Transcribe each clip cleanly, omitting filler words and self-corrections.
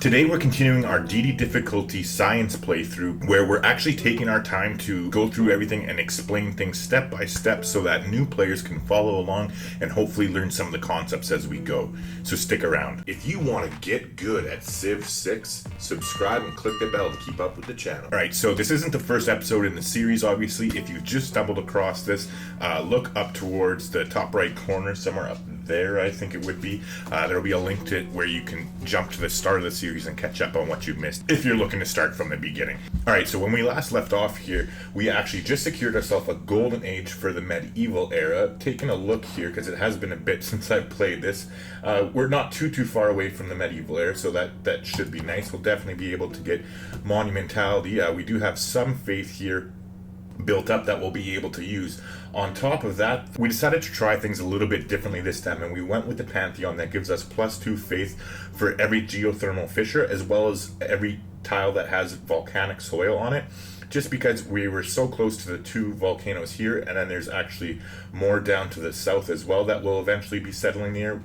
Today we're continuing our DD difficulty science playthrough where we're actually taking our time to go through everything and explain things step by step so that new players can follow along and hopefully learn some of the concepts as we go. So stick around. If you want to get good at Civ 6, subscribe and click the bell to keep up with the channel. Alright, so this isn't the first episode in the series obviously. If you've just stumbled across this, look up towards the top right corner, somewhere up there I think it would be. There'll be a link to it where you can jump to the start of the series and catch up on what you've missed if you're looking to start from the beginning. Alright, so when we last left off here, we actually just secured ourselves a golden age for the medieval era. Taking a look here, because it has been a bit since I've played this, we're not too far away from the medieval era, so that should be nice. We'll definitely be able to get monumentality. We do have some faith here built up that we'll be able to use. On top of that, we decided to try things a little bit differently this time, and we went with the Pantheon that gives us +2 faith for every geothermal fissure, as well as every tile that has volcanic soil on it, just because we were so close to the two volcanoes here, and then there's actually more down to the south as well that will eventually be settling near.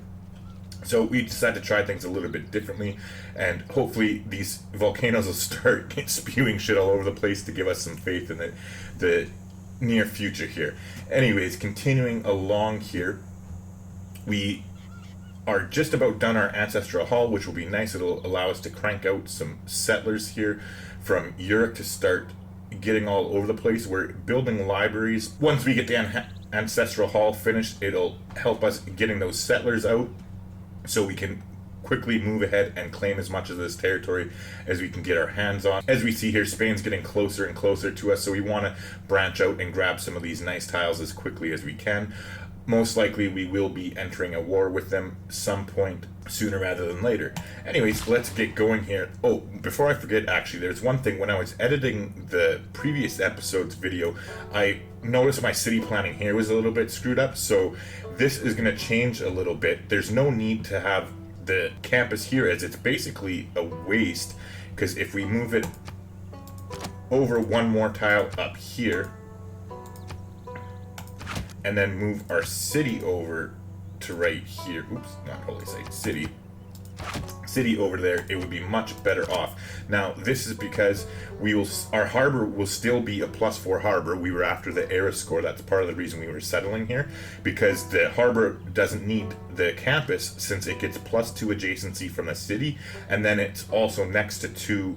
So we decided to try things a little bit differently, and hopefully these volcanoes will start spewing shit all over the place to give us some faith in the near future here. Anyways, continuing along here, we are just about done our ancestral hall, which will be nice. It'll allow us to crank out some settlers here from Europe to start getting all over the place. We're building libraries. Once we get the ancestral hall finished, it'll help us getting those settlers out so we can quickly move ahead and claim as much of this territory as we can get our hands on. As we see here, Spain's getting closer and closer to us, so we want to branch out and grab some of these nice tiles as quickly as we can. Most likely we will be entering a war with them some point sooner rather than later. Anyways, let's get going here. Oh, before I forget, actually, there's one thing. When I was editing the previous episode's video, I noticed my city planning here was a little bit screwed up, so this is going to change a little bit. There's no need to have the campus here, as it's basically a waste, because if we move it over one more tile up here and then move our city over to right here, oops, not Holy Site, city over there, it would be much better off. Now this is because our harbor will still be a +4 harbor. We were after the era score. That's part of the reason we were settling here, because the harbor doesn't need the campus since it gets +2 adjacency from the city, and then it's also next to two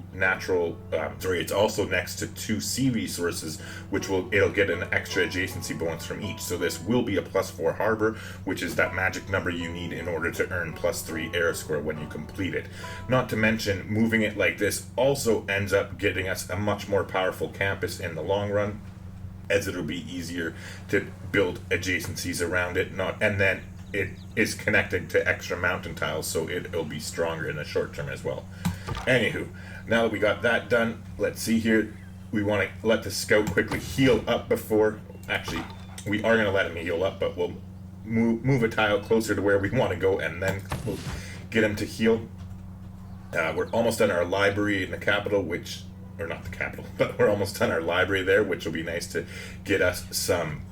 sea resources, which it'll get an extra adjacency bonus from each. So this will be a +4 harbor, which is that magic number you need in order to earn +3 era score when you complete it. Not to mention, moving it like this also ends up getting us a much more powerful campus in the long run, as it'll be easier to build adjacencies around it, and then it is connected to extra mountain tiles, so it'll be stronger in the short term as well. Anywho, now that we got that done, let's see here. We want to let the scout quickly heal up before, actually, we are going to let him heal up, but we'll move a tile closer to where we want to go, and then we'll get him to heal. We're almost done our library in the capital, or not the capital, but we're almost done our library there, which will be nice to get us some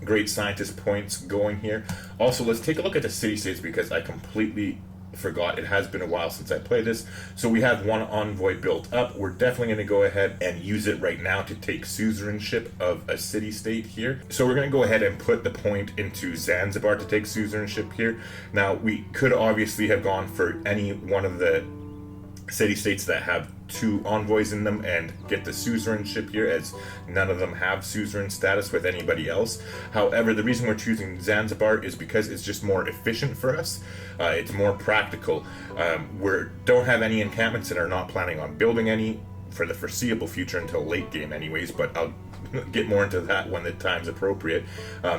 great scientist points going here. Also, let's take a look at the city-states, because I completely forgot. It has been a while since I played this. So we have one envoy built up. We're definitely going to go ahead and use it right now to take suzerainship of a city-state here. So we're going to go ahead and put the point into Zanzibar to take suzerainship here. Now, we could obviously have gone for any one of the city-states that have 2 envoys in them and get the suzerainship here, as none of them have suzerain status with anybody else. However, the reason we're choosing Zanzibar is because it's just more efficient for us. It's more practical. We don't have any encampments and are not planning on building any for the foreseeable future until late game anyways, but I'll get more into that when the time's appropriate.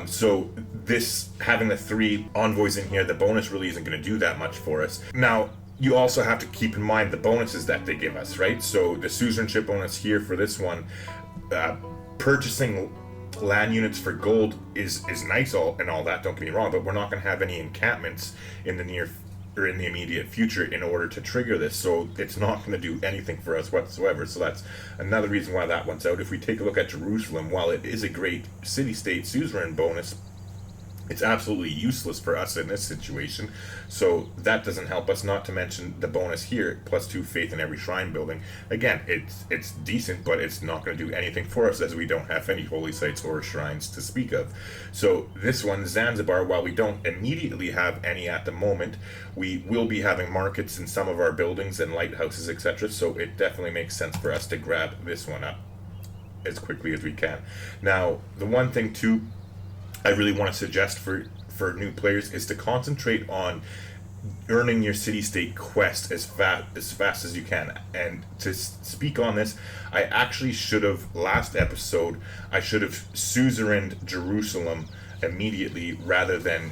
So this, having the 3 envoys in here, the bonus really isn't going to do that much for us. Now, you also have to keep in mind the bonuses that they give us, right? So the suzerainship bonus here for this one, purchasing land units for gold is nice and all that, don't get me wrong, but we're not going to have any encampments in the immediate future in order to trigger this, so it's not going to do anything for us whatsoever. So that's another reason why that one's out. If we take a look at Jerusalem, while it is a great city-state suzerain bonus, It's absolutely useless for us in this situation, so that doesn't help us. Not to mention the bonus here, +2 faith in every shrine building. Again, it's decent, but it's not going to do anything for us as we don't have any holy sites or shrines to speak of. So this one, Zanzibar, while we don't immediately have any at the moment, we will be having markets in some of our buildings and lighthouses, etc. So it definitely makes sense for us to grab this one up as quickly as we can. Now, the one thing too I really want to suggest for new players is to concentrate on earning your city-state quest as fast as you can. And to speak on this, I actually should have, last episode, I should have suzerained Jerusalem immediately rather than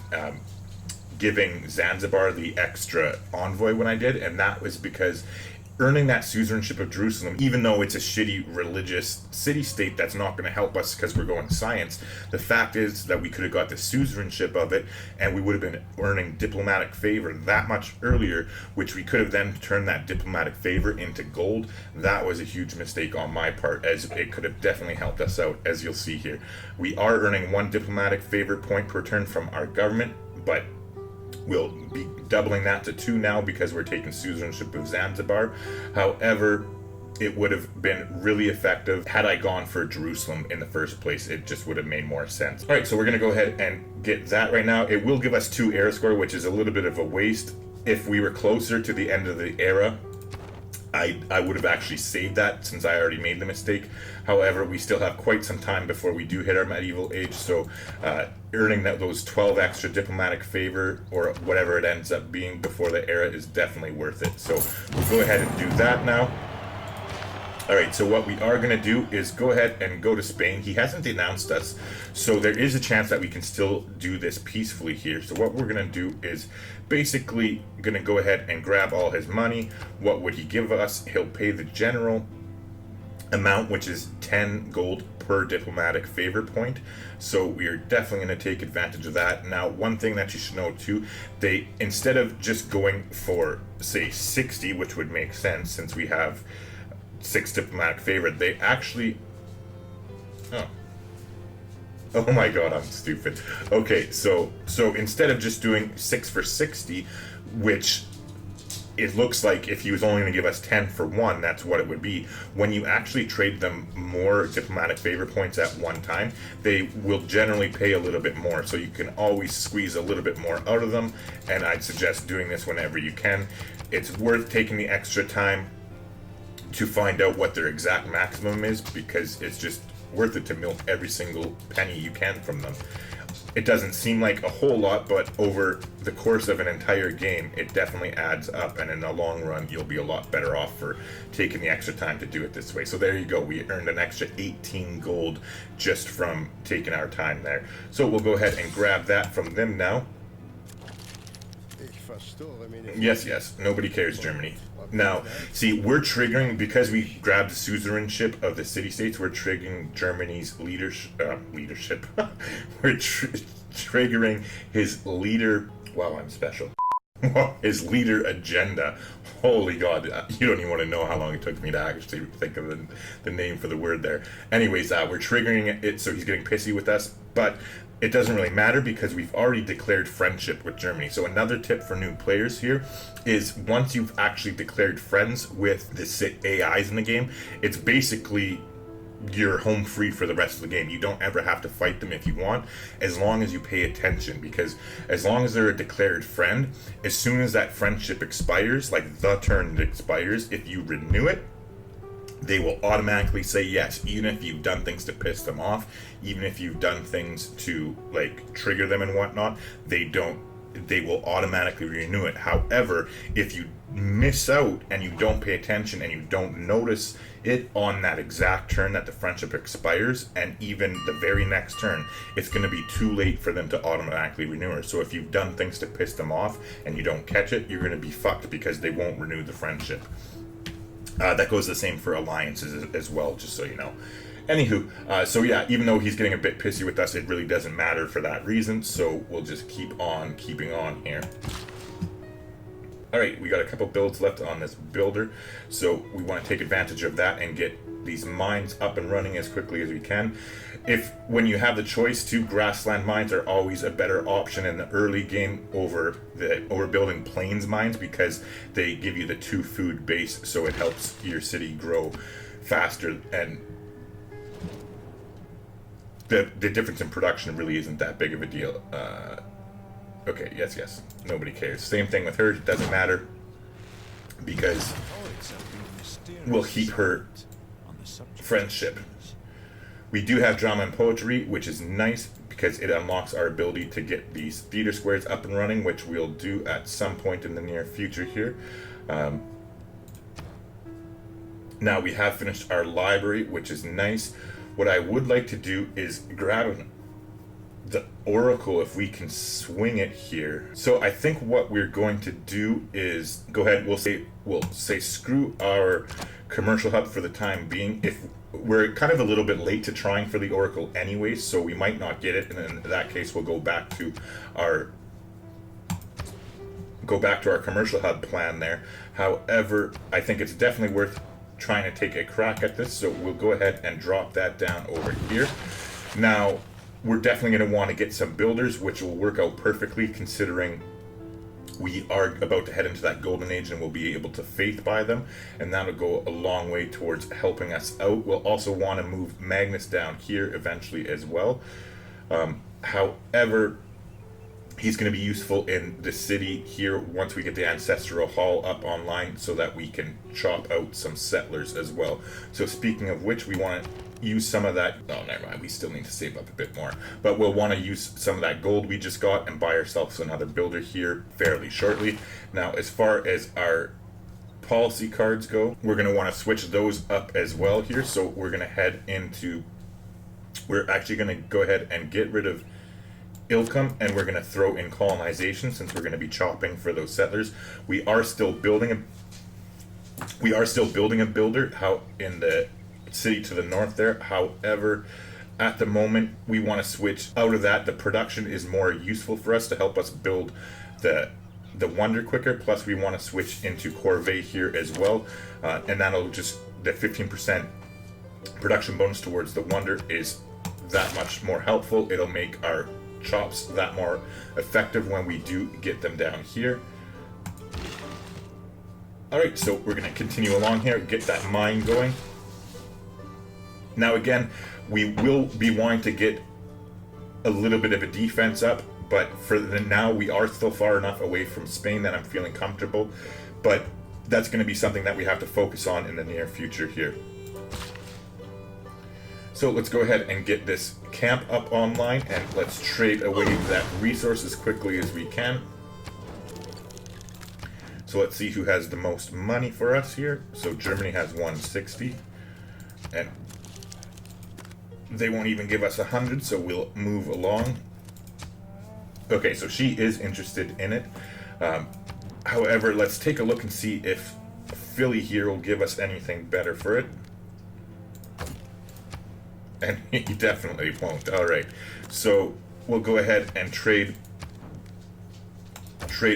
giving Zanzibar the extra envoy when I did, and that was because earning that suzerainship of Jerusalem, even though it's a shitty religious city-state that's not going to help us because we're going science, the fact is that we could have got the suzerainship of it and we would have been earning diplomatic favor that much earlier, which we could have then turned that diplomatic favor into gold. That was a huge mistake on my part, as it could have definitely helped us out, as you'll see here. We are earning 1 diplomatic favor point per turn from our government, but we'll be doubling that to 2 now because we're taking suzerainship of Zanzibar. However, it would have been really effective had I gone for Jerusalem in the first place. It just would have made more sense. All right, so we're going to go ahead and get that right now. It will give us 2 era score, which is a little bit of a waste. If we were closer to the end of the era, I would have actually saved that since I already made the mistake. However, we still have quite some time before we do hit our medieval age, so earning those 12 extra diplomatic favor or whatever it ends up being before the era is definitely worth it. So we'll go ahead and do that now. Alright, so what we are going to do is go ahead and go to Spain. He hasn't denounced us, so there is a chance that we can still do this peacefully here. So what we're going to do is basically going to go ahead and grab all his money. What would he give us? He'll pay the general amount, which is 10 gold per diplomatic favor point. So we are definitely going to take advantage of that. Now, one thing that you should know too, they, instead of just going for, say, 60, which would make sense since we have 6 diplomatic favor, they actually, oh my god, I'm stupid. Okay, so instead of just doing 6 for 60, which it looks like if he was only going to give us 10 for 1, that's what it would be. When you actually trade them more diplomatic favor points at one time, they will generally pay a little bit more, so you can always squeeze a little bit more out of them, and I'd suggest doing this whenever you can. It's worth taking the extra time to find out what their exact maximum is, because it's just worth it to milk every single penny you can from them. It doesn't seem like a whole lot, but over the course of an entire game, it definitely adds up, and in the long run, you'll be a lot better off for taking the extra time to do it this way. So there you go, we earned an extra 18 gold just from taking our time there. So we'll go ahead and grab that from them now. Yes, nobody cares, Germany. Now, see, we're triggering, because we grabbed the suzerainship of the city-states, we're triggering Germany's leadership. We're triggering his leader. Wow, I'm special. His leader agenda. Holy God, you don't even want to know how long it took me to actually think of the name for the word there. Anyways, we're triggering it, so he's getting pissy with us, but it doesn't really matter because we've already declared friendship with Germany. So another tip for new players here is once you've actually declared friends with the AIs in the game, it's basically you're home free for the rest of the game. You don't ever have to fight them if you want, as long as you pay attention, because as long as they're a declared friend, as soon as that friendship expires, like the turn it expires, if you renew it, they will automatically say yes, even if you've done things to piss them off, even if you've done things to like trigger them and whatnot, they will automatically renew it. However, if you miss out and you don't pay attention and you don't notice it on that exact turn that the friendship expires, and even the very next turn, it's going to be too late for them to automatically renew it. So if you've done things to piss them off and you don't catch it, you're going to be fucked because they won't renew the friendship. That goes the same for alliances as well, just so you know. Anywho, so yeah, even though he's getting a bit pissy with us, it really doesn't matter for that reason, so we'll just keep on keeping on here. Alright, we got a couple builds left on this builder, so we want to take advantage of that and get these mines up and running as quickly as we can. When you have the choice to, grassland mines are always a better option in the early game over building plains mines, because they give you the 2 food base, so it helps your city grow faster, and the difference in production really isn't that big of a deal. Okay, yes, nobody cares. Same thing with her, it doesn't matter, because we'll keep her friendship. We do have drama and poetry, which is nice because it unlocks our ability to get these theater squares up and running, which we'll do at some point in the near future here. Now we have finished our library, which is nice. What I would like to do is grab the Oracle if we can swing it here. So I think what we're going to do is go ahead, we'll say screw our commercial hub for the time being. If we're kind of a little bit late to trying for the Oracle anyway, so we might not get it, and in that case we'll go back to our commercial hub plan there. However, I think it's definitely worth trying to take a crack at this, so we'll go ahead and drop that down over here. Now we're definitely going to want to get some builders, which will work out perfectly considering we are about to head into that golden age and we'll be able to faith buy them, and that'll go a long way towards helping us out. We'll also want to move Magnus down here eventually as well. However, he's going to be useful in the city here once we get the Ancestral Hall up online, so that we can chop out some settlers as well. So speaking of which, we want to use some of that. Oh, never mind, we still need to save up a bit more, but we'll want to use some of that gold we just got and buy ourselves another builder here fairly shortly. Now, as far as our policy cards go, we're going to want to switch those up as well here. So we're going to head into, we're actually going to go ahead and get rid of Ilkum, and we're going to throw in colonization, since we're going to be chopping for those settlers. We are still building a builder how in the city to the north there. However, at the moment we want to switch out of that. The production is more useful for us to help us build the wonder quicker, plus we want to switch into corvée here as well, and that'll just, the 15% production bonus towards the wonder is that much more helpful. It'll make our chops that more effective when we do get them down here. Alright, so we're going to continue along here, get that mine going. Now again, we will be wanting to get a little bit of a defense up, but for now we are still far enough away from Spain that I'm feeling comfortable, but that's going to be something that we have to focus on in the near future here. So let's go ahead and get this camp up online, and let's trade away that resource as quickly as we can. So let's see who has the most money for us here. So Germany has 160, and they won't even give us 100, so we'll move along. Okay, so she is interested in it. However, let's take a look and see if Philly here will give us anything better for it. And he definitely won't. Alright, so we'll go ahead and trade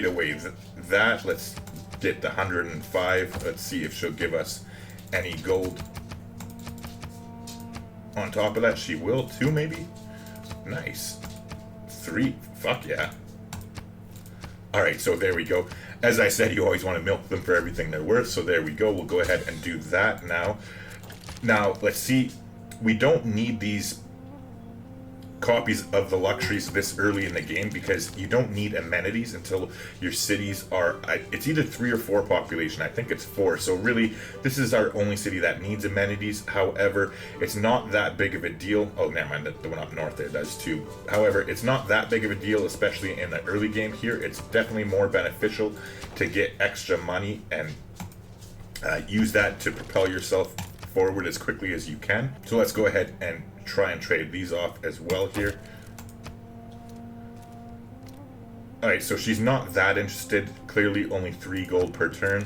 away that. Let's get the 105. Let's see if she'll give us any gold on top of that. She will too, maybe? Nice. 3. Fuck yeah. Alright, so there we go. As I said, you always want to milk them for everything they're worth, so there we go. We'll go ahead and do that now. Now, let's see. We don't need these copies of the luxuries this early in the game, because you don't need amenities until your cities are, it's either 3 or 4 population. I think it's 4. So really, this is our only city that needs amenities. However, it's not that big of a deal. Oh, never mind, the one up north there does too. However, it's not that big of a deal, especially in the early game here. It's definitely more beneficial to get extra money and use that to propel yourself forward as quickly as you can. So let's go ahead and try and trade these off as well here. Alright, so she's not that interested. Clearly only 3 gold per turn.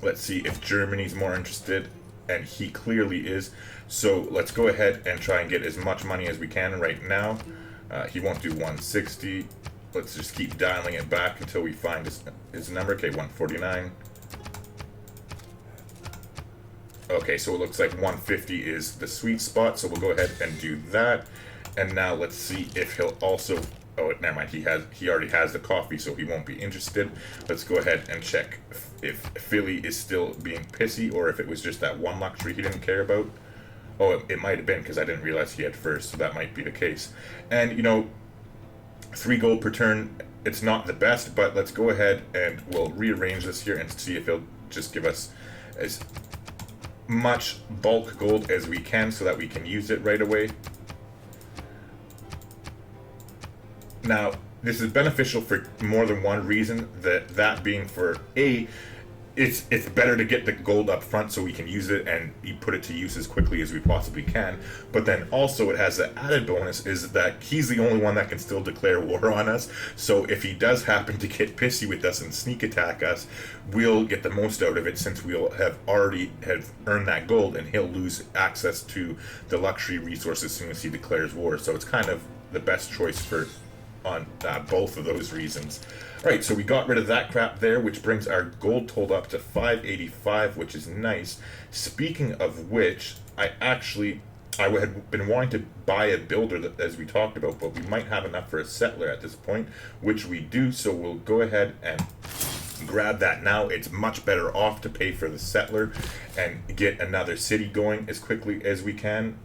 Let's see if Germany's more interested, and he clearly is. So let's go ahead and try and get as much money as we can right now. He won't do 160. Let's just keep dialing it back until we find his number. Okay, 149. Okay, so it looks like 150 is the sweet spot, so we'll go ahead and do that. And now let's see if he'll also... Oh, never mind. He already has the coffee, so he won't be interested. Let's go ahead and check if Philly is still being pissy, or if it was just that one luxury he didn't care about. Oh, it might have been, because I didn't realize he had first, so that might be the case. And, you know, 3 gold per turn, it's not the best, but let's go ahead and we'll rearrange this here and see if he'll just give us as much bulk gold as we can so that we can use it right away. Now, this is beneficial for more than one reason, that being for A, it's better to get the gold up front so we can use it and put it to use as quickly as we possibly can. But then also it has the added bonus is that he's the only one that can still declare war on us. So if he does happen to get pissy with us and sneak attack us, we'll get the most out of it since we'll have already earned that gold, and he'll lose access to the luxury resource as soon as he declares war. So it's kind of the best choice for on both of those reasons. Alright, so we got rid of that crap there, which brings our gold total up to 585, which is nice. Speaking of which, I had been wanting to buy a builder, as we talked about, but we might have enough for a settler at this point, which we do, so we'll go ahead and grab that now. It's much better off to pay for the settler and get another city going as quickly as we can,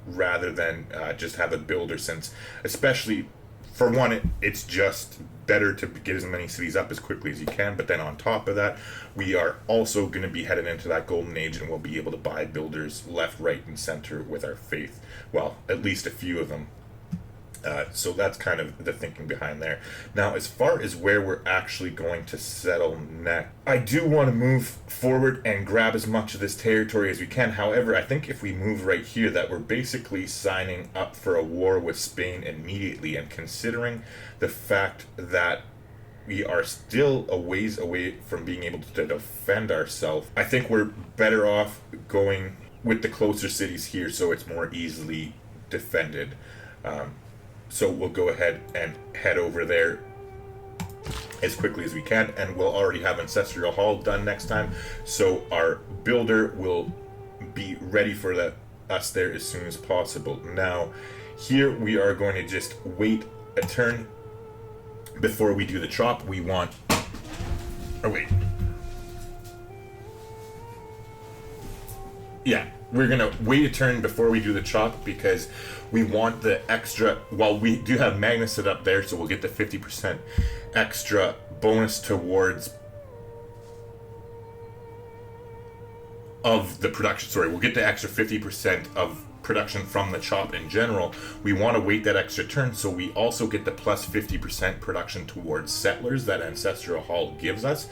rather than just have a builder, since, especially... For one, it's just better to get as many cities up as quickly as you can, but then on top of that, we are also going to be headed into that golden age, and we'll be able to buy builders left, right, and center with our faith. Well, at least a few of them. So that's kind of the thinking behind there. Now, as far as where we're actually going to settle next, I do want to move forward and grab as much of this territory as we can. However, I think if we move right here, that we're basically signing up for a war with Spain immediately. And considering the fact that we are still a ways away from being able to defend ourselves, I think we're better off going with the closer cities here so it's more easily defended. So we'll go ahead and head over there as quickly as we can, and we'll already have Ancestral Hall done next time, so our builder will be ready for us there as soon as possible. Now, here we are going to just wait a turn before we do the chop. We want... Oh, wait. Yeah, we're going to wait a turn before we do the chop because we want the extra... Well, we do have Magnus set up there, so we'll get the 50% extra bonus towards... of the production. Sorry, we'll get the extra 50% of production from the chop in general. We want to wait that extra turn, so we also get the plus 50% production towards settlers that Ancestral Hall gives us.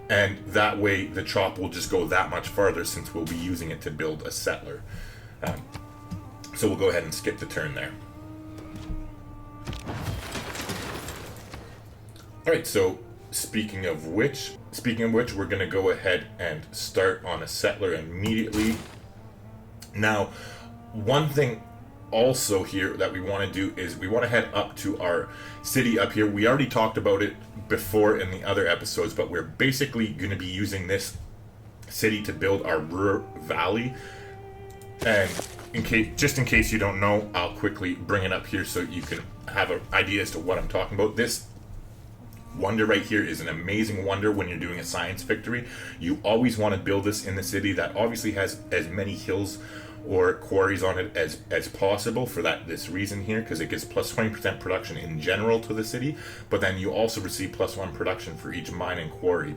And that way, the chop will just go that much farther since we'll be using it to build a settler. So we'll go ahead and skip the turn there. Alright, so speaking of which, we're going to go ahead and start on a settler immediately. Now, one thing also here that we want to do is we want to head up to our city up here. We already talked about it before in the other episodes, but we're basically going to be using this city to build our Ruhr Valley. And in case you don't know, I'll quickly bring it up here so you can have an idea as to what I'm talking about. This wonder right here is an amazing wonder when you're doing a science victory. You always want to build this in the city that obviously has as many hills or quarries on it as possible for this reason here, because it gives plus 20% production in general to the city, but then you also receive plus 1 production for each mine and quarry.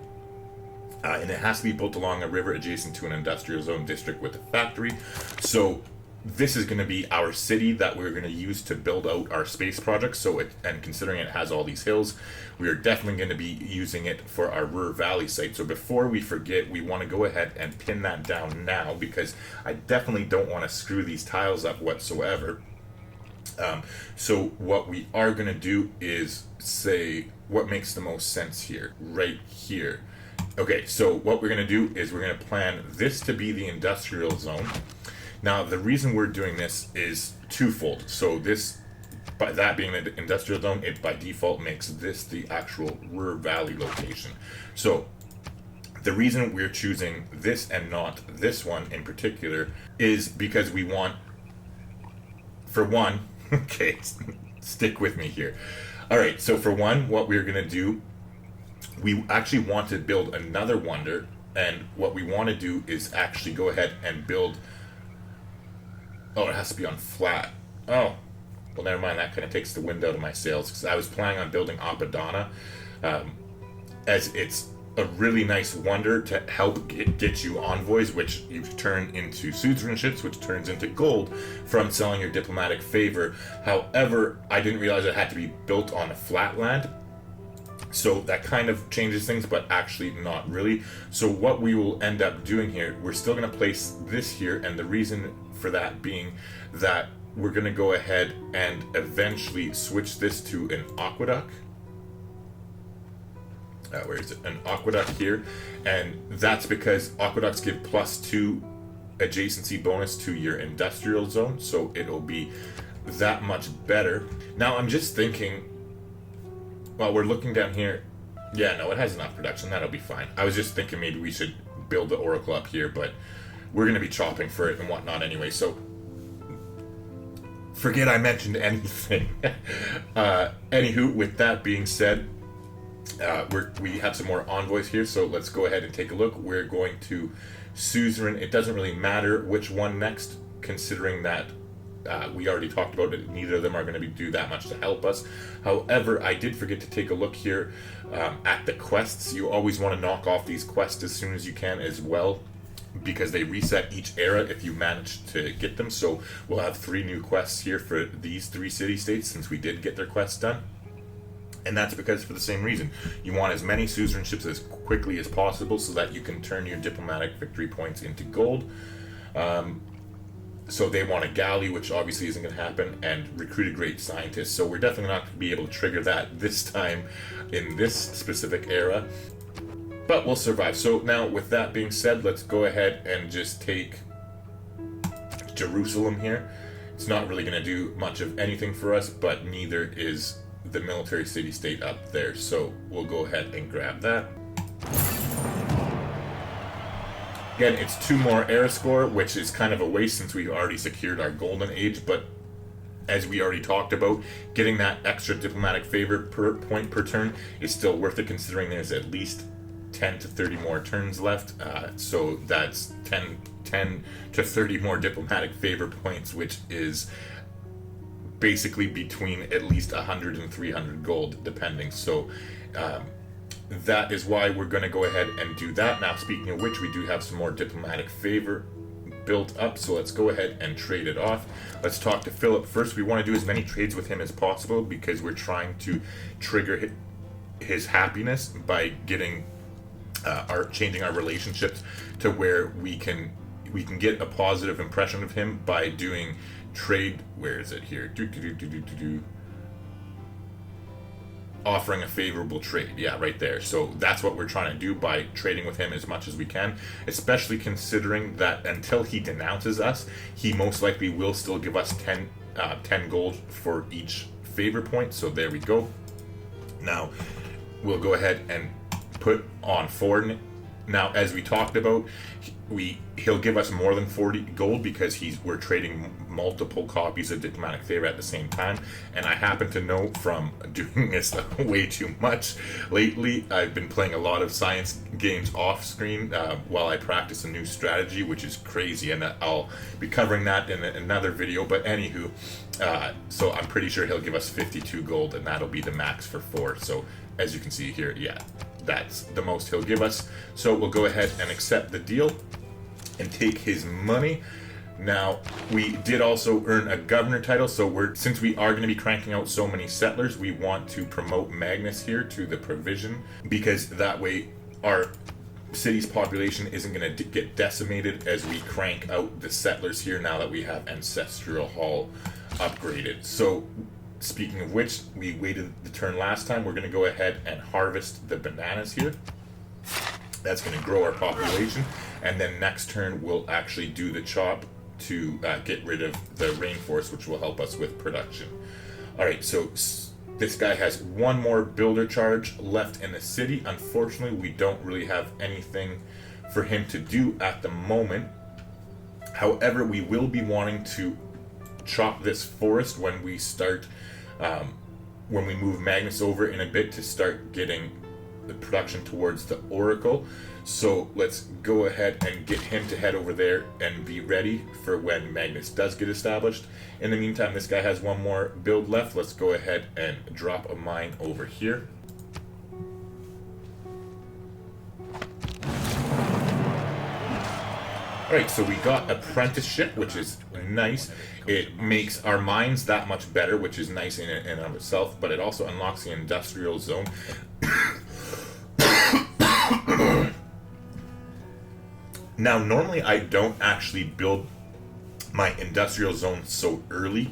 And it has to be built along a river adjacent to an industrial zone district with a factory. So this is going to be our city that we're going to use to build out our space project. And considering it has all these hills, we are definitely going to be using it for our Ruhr Valley site. So before we forget, we want to go ahead and pin that down now, because I definitely don't want to screw these tiles up whatsoever. So what we are going to do is say what makes the most sense here, right here. Okay, so what we're going to do is we're going to plan this to be the industrial zone. Now, the reason we're doing this is twofold. So this by that being the industrial zone, it by default makes this the actual Ruhr Valley location. So the reason we're choosing this and not this one in particular is because we want, for one, okay, stick with me here. All right, so for one, what we're going to do, we actually want to build another wonder, and what we want to do is actually go ahead and build, oh, it has to be on flat. Oh, well, never mind, that kind of takes the wind out of my sails, because I was planning on building Apadana, as it's a really nice wonder to help get you envoys, which you turn into suzerainships, which turns into gold from selling your diplomatic favor. However, I didn't realize it had to be built on a flat land, so that kind of changes things, but actually not really. So what we will end up doing here, we're still going to place this here, and the reason for that being that we're going to go ahead and eventually switch this to an aqueduct. Where is it? An aqueduct here, and that's because aqueducts give +2 adjacency bonus to your industrial zone, so it'll be that much better. Now I'm just thinking, while we're looking down here, yeah, no, it has enough production, that'll be fine. I was just thinking maybe we should build the oracle up here, but we're going to be chopping for it and whatnot anyway, so forget I mentioned anything. Anywho, with that being said, we have some more envoys here, so let's go ahead and take a look. We're going to suzerain. It doesn't really matter which one next, considering that we already talked about it. Neither of them are going to do that much to help us. However, I did forget to take a look here at the quests. You always want to knock off these quests as soon as you can as well, because they reset each era if you manage to get them. So we'll have 3 new quests here for these 3 city-states, since we did get their quests done. And that's because, for the same reason, you want as many suzerainships as quickly as possible so that you can turn your diplomatic victory points into gold. So they want a galley, which obviously isn't going to happen, and recruit a great scientist. So we're definitely not going to be able to trigger that this time in this specific era, but we'll survive. So now, with that being said, let's go ahead and just take Jerusalem here. It's not really going to do much of anything for us, but neither is the military city-state up there, so we'll go ahead and grab that. Again, it's 2 more era score, which is kind of a waste since we've already secured our golden age, but as we already talked about, getting that extra diplomatic favor per point per turn is still worth it, considering there's at least 10 to 30 more turns left, so that's 10 to 30 more diplomatic favor points, which is basically between at least 100 and 300 gold, depending. So that is why we're going to go ahead and do that. Now, speaking of which, we do have some more diplomatic favor built up, so let's go ahead and trade it off. Let's talk to Philip first. We want to do as many trades with him as possible, because we're trying to trigger his happiness by getting changing our relationships to where we can get a positive impression of him by doing trade. Where is it here? Offering a favorable trade. Yeah, right there. So that's what we're trying to do by trading with him as much as we can, especially considering that until he denounces us, he most likely will still give us 10 gold for each favor point. So there we go. Now we'll go ahead and put on Ford. Now, as we talked about, he'll give us more than 40 gold because we're trading multiple copies of diplomatic favor at the same time. And I happen to know from doing this way too much lately, I've been playing a lot of science games off screen while I practice a new strategy, which is crazy, and I'll be covering that in another video. But anywho, so I'm pretty sure he'll give us 52 gold, and that'll be the max for 4. So as you can see here, yeah, that's the most he'll give us. So we'll go ahead and accept the deal and take his money. Now, we did also earn a governor title, so since we are going to be cranking out so many settlers, we want to promote Magnus here to the provision, because that way our city's population isn't going to get decimated as we crank out the settlers here now that we have Ancestral Hall upgraded. So speaking of which, we waited the turn last time. We're going to go ahead and harvest the bananas here. That's going to grow our population, and then next turn we'll actually do the chop to get rid of the rainforest, which will help us with production. All right, so this guy has one more builder charge left in the city. Unfortunately, we don't really have anything for him to do at the moment. However, we will be wanting to chop this forest when we start, when we move Magnus over in a bit to start getting the production towards the Oracle. So let's go ahead and get him to head over there and be ready for when Magnus does get established. In the meantime, this guy has one more build left. Let's go ahead and drop a mine over here. Alright, so we got apprenticeship, which is nice. It makes our mines that much better, which is nice in and of itself, but it also unlocks the industrial zone. Now, normally I don't actually build my industrial zone so early.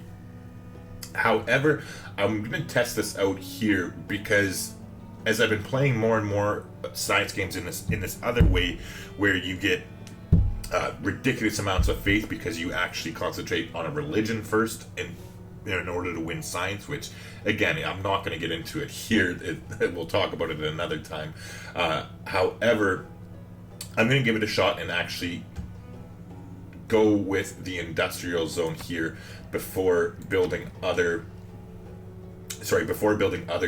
However, I'm going to test this out here because as I've been playing more and more science games in this other way, where you get ridiculous amounts of faith because you actually concentrate on a religion first in order to win science, which again I'm not going to get into it here. We'll talk about it at another time. However, I'm going to give it a shot and actually go with the industrial zone here before building other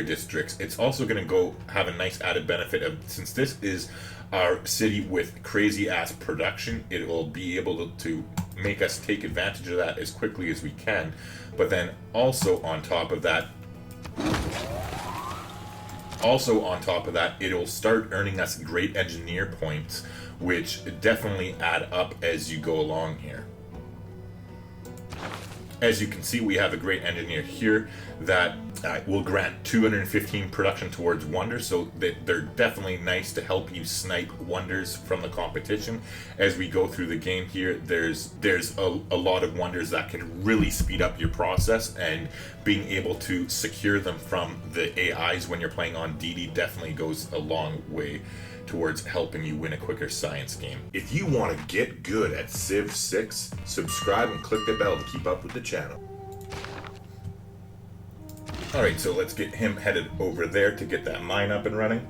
districts. It's also going to go have a nice added benefit of, since this is our city with crazy ass production, it will be able to make us take advantage of that as quickly as we can. But then also on top of that, it'll start earning us great engineer points, which definitely add up as you go along here. As you can see, we have a great engineer here that will grant 215 production towards wonders, so they're definitely nice to help you snipe wonders from the competition. As we go through the game here, there's a lot of wonders that can really speed up your process, and being able to secure them from the AIs when you're playing on DD definitely goes a long way towards helping you win a quicker science game. If you want to get good at Civ 6, subscribe and click the bell to keep up with the channel. Alright, so let's get him headed over there to get that mine up and running.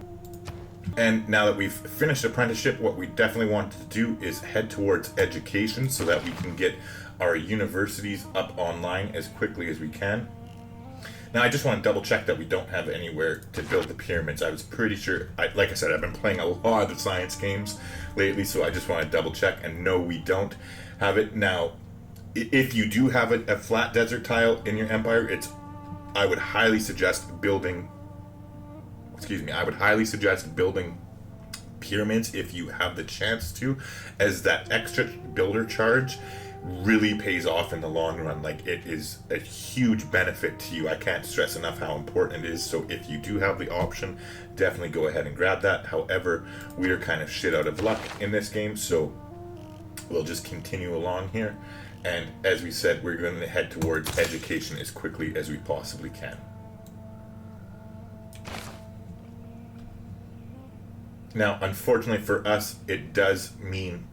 And now that we've finished apprenticeship, what we definitely want to do is head towards education so that we can get our universities up online as quickly as we can. Now, I just want to double check that we don't have anywhere to build the pyramids. I was pretty sure, like I said, I've been playing a lot of science games lately, so I just want to double check, and no, we don't have it. Now, if you do have a flat desert tile in your empire, I would highly suggest building pyramids if you have the chance to, as that extra builder charge really pays off in the long run. Like, it is a huge benefit to you. I can't stress enough how important it is. So if you do have the option, definitely go ahead and grab that. However, we are kind of shit out of luck in this game, so we'll just continue along here. And as we said, we're going to head towards education as quickly as we possibly can. Now, unfortunately for us, it does mean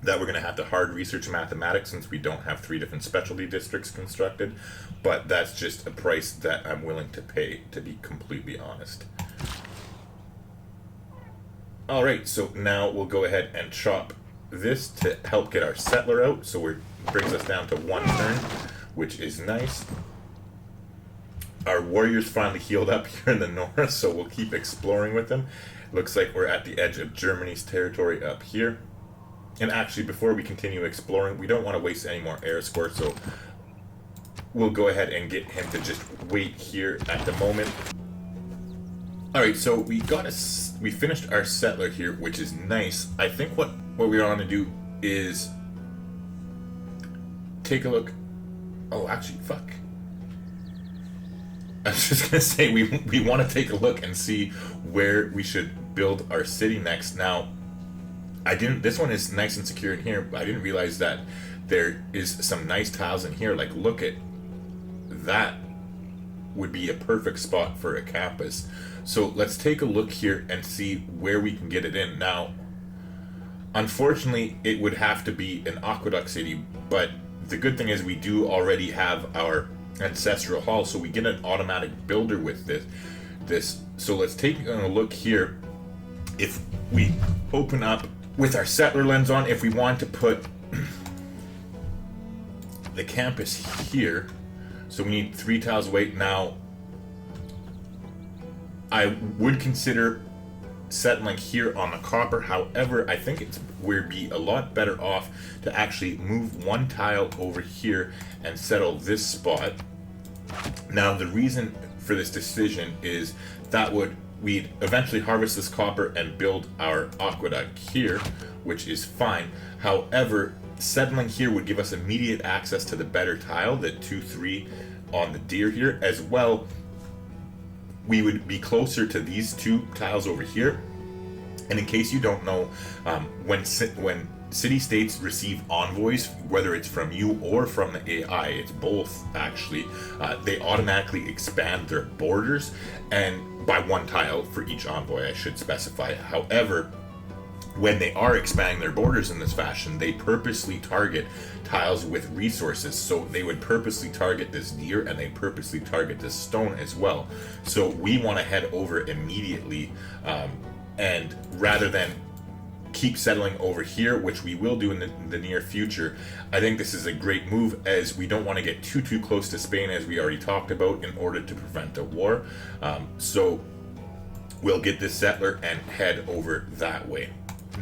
that we're going to have to hard research mathematics since we don't have 3 different specialty districts constructed, but that's just a price that I'm willing to pay, to be completely honest. Alright, so now we'll go ahead and chop this to help get our settler out, so it brings us down to 1 turn, which is nice. Our warriors finally healed up here in the north, so we'll keep exploring with them. Looks like we're at the edge of Germany's territory up here. And actually, before we continue exploring, we don't want to waste any more air score, so we'll go ahead and get him to just wait here at the moment. Alright, so we finished our settler here, which is nice. I think what we want to do is take a look. Oh, actually, fuck. I was just going to say, we want to take a look and see where we should build our city next. Now, this one is nice and secure in here, but I didn't realize that there is some nice tiles in here. Like, look at that. Would be a perfect spot for a campus. So let's take a look here and see where we can get it in. Now, unfortunately, it would have to be an aqueduct city, but the good thing is we do already have our ancestral hall, so we get an automatic builder with this. So let's take a look here. If we open up with our settler lens on, if we want to put the campus here, so we need 3 tiles away. Now I would consider settling here on the copper. However, I think we'd be a lot better off to actually move 1 tile over here and settle this spot. Now the reason for this decision is that we'd eventually harvest this copper and build our aqueduct here, which is fine. However, settling here would give us immediate access to the better tile, the 2-3 on the deer here. As well, we would be closer to these 2 tiles over here. And in case you don't know, when city-states receive envoys, whether it's from you or from the AI, it's both actually, they automatically expand their borders, and by 1 tile for each envoy, I should specify. However, when they are expanding their borders in this fashion, they purposely target tiles with resources. So they would purposely target this deer, and they purposely target this stone as well. So we want to head over immediately, and rather than keep settling over here, which we will do in the near future, I think this is a great move, as we don't want to get too close to Spain, as we already talked about, in order to prevent a war. So we'll get this settler and head over that way.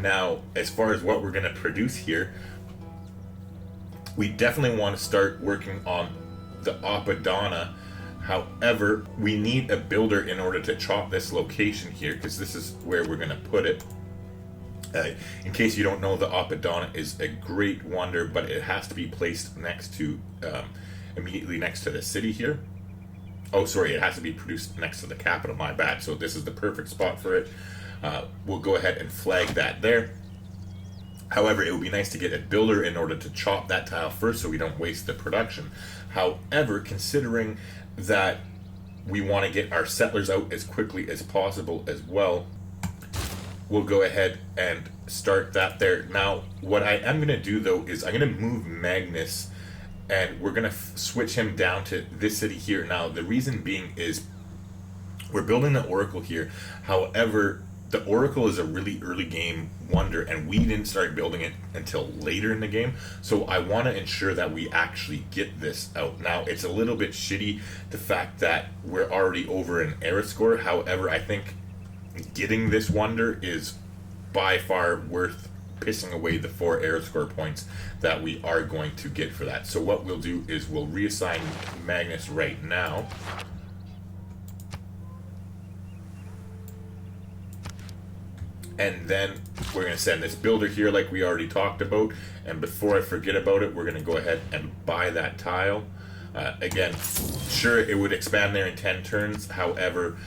Now, as far as what we're going to produce here, we definitely want to start working on the Apadana. However, we need a builder in order to chop this location here, because this is where we're going to put it. In case you don't know, the Apadana is a great wonder, but it has to be placed next to, immediately next to the city here. Oh, sorry, it has to be produced next to the capital, my bad. So this is the perfect spot for it. We'll go ahead and flag that there. However, it would be nice to get a builder in order to chop that tile first, so we don't waste the production. However, considering that we want to get our settlers out as quickly as possible as well, we'll go ahead and start that there. Now, what I am going to do, though, is I'm going to move Magnus, and we're going to switch him down to this city here. Now, the reason being is we're building the Oracle here. However, the Oracle is a really early game wonder, and we didn't start building it until later in the game. So I want to ensure that we actually get this out. Now, it's a little bit shitty, the fact that we're already over an era score. However, I think getting this wonder is by far worth pissing away the 4 era score points that we are going to get for that. So what we'll do is we'll reassign Magnus right now. And then we're going to send this builder here like we already talked about. And before I forget about it, we're going to go ahead and buy that tile. Again, sure, it would expand there in 10 turns. However,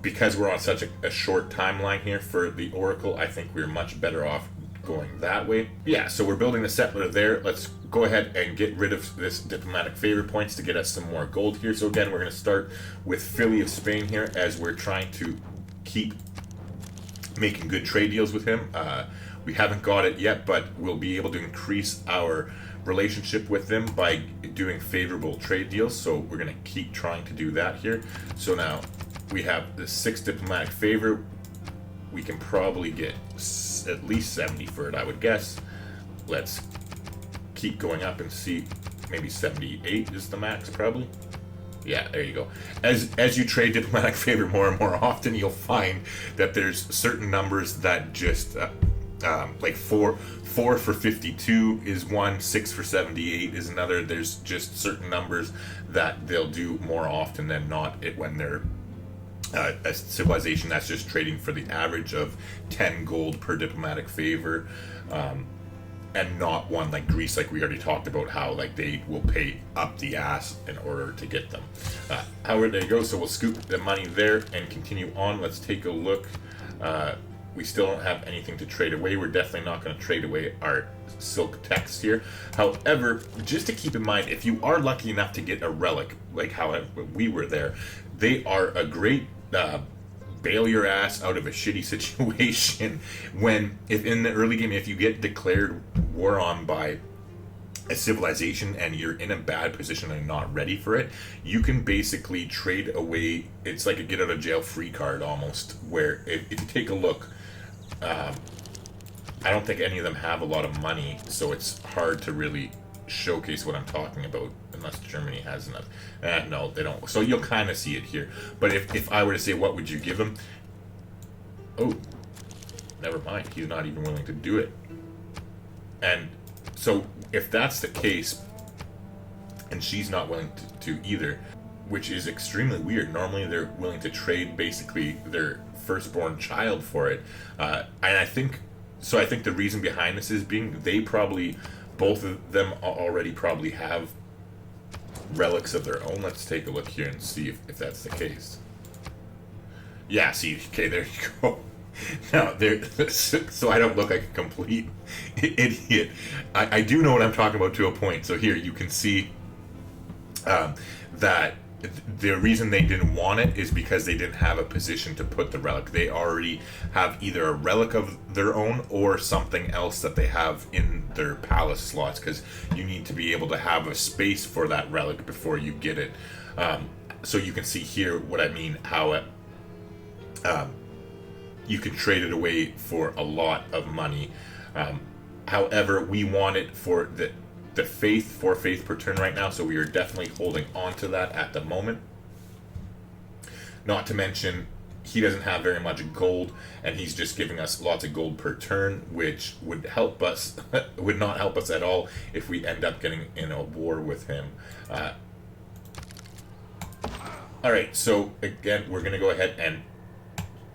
because we're on such a short timeline here for the Oracle, I think we're much better off going that way. Yeah, so we're building the settler there. Let's go ahead and get rid of this diplomatic favor points to get us some more gold here. So again, we're going to start with Philly of Spain here, as we're trying to keep making good trade deals with him. We haven't got it yet, but we'll be able to increase our relationship with them by doing favorable trade deals. So we're going to keep trying to do that here. So now we have the 6 diplomatic favor. We can probably get at least 70 for it, I would guess. Let's keep going up and see. Maybe 78 is the max, probably. Yeah, there you go. As you trade diplomatic favor more and more often, you'll find that there's certain numbers that just like 4 for 52 is one, 6 for 78 is another. There's just certain numbers that they'll do more often than not when they're a civilization that's just trading for the average of 10 gold per diplomatic favor, and not one like Greece, like we already talked about, how like they will pay up the ass in order to get them. However, there you go. So we'll scoop the money there and continue on. Let's take a look. We still don't have anything to trade away. We're definitely not going to trade away our silk text here. However, just to keep in mind, if you are lucky enough to get a relic, like how we were there, they are a great bail your ass out of a shitty situation if in the early game, if you get declared war on by a civilization and you're in a bad position and not ready for it, you can basically trade away. It's like a get out of jail free card almost, where if you take a look, I don't think any of them have a lot of money, so it's hard to really showcase what I'm talking about unless Germany has enough. No, they don't. So you'll kind of see it here. But if I were to say what would you give them? Oh, never mind. He's not even willing to do it. And so if that's the case, and she's not willing to either, which is extremely weird. Normally they're willing to trade basically their firstborn child for it. And I think the reason behind this is being they probably, both of them already probably have relics of their own. Let's take a look here and see if that's the case. Yeah, see, okay, there you go. Now, so I don't look like a complete idiot. I do know what I'm talking about to a point. So here you can see that the reason they didn't want it is because they didn't have a position to put the relic. They already have either a relic of their own or something else that they have in their palace slots, because you need to be able to have a space for that relic before you get it. So you can see here what I mean, how you can trade it away for a lot of money. However, we want it for the faith, 4 faith per turn right now, so we are definitely holding on to that at the moment. Not to mention, he doesn't have very much gold, and he's just giving us lots of gold per turn, which would help us, would not help us at all if we end up getting in a war with him. Alright, so again, we're going to go ahead and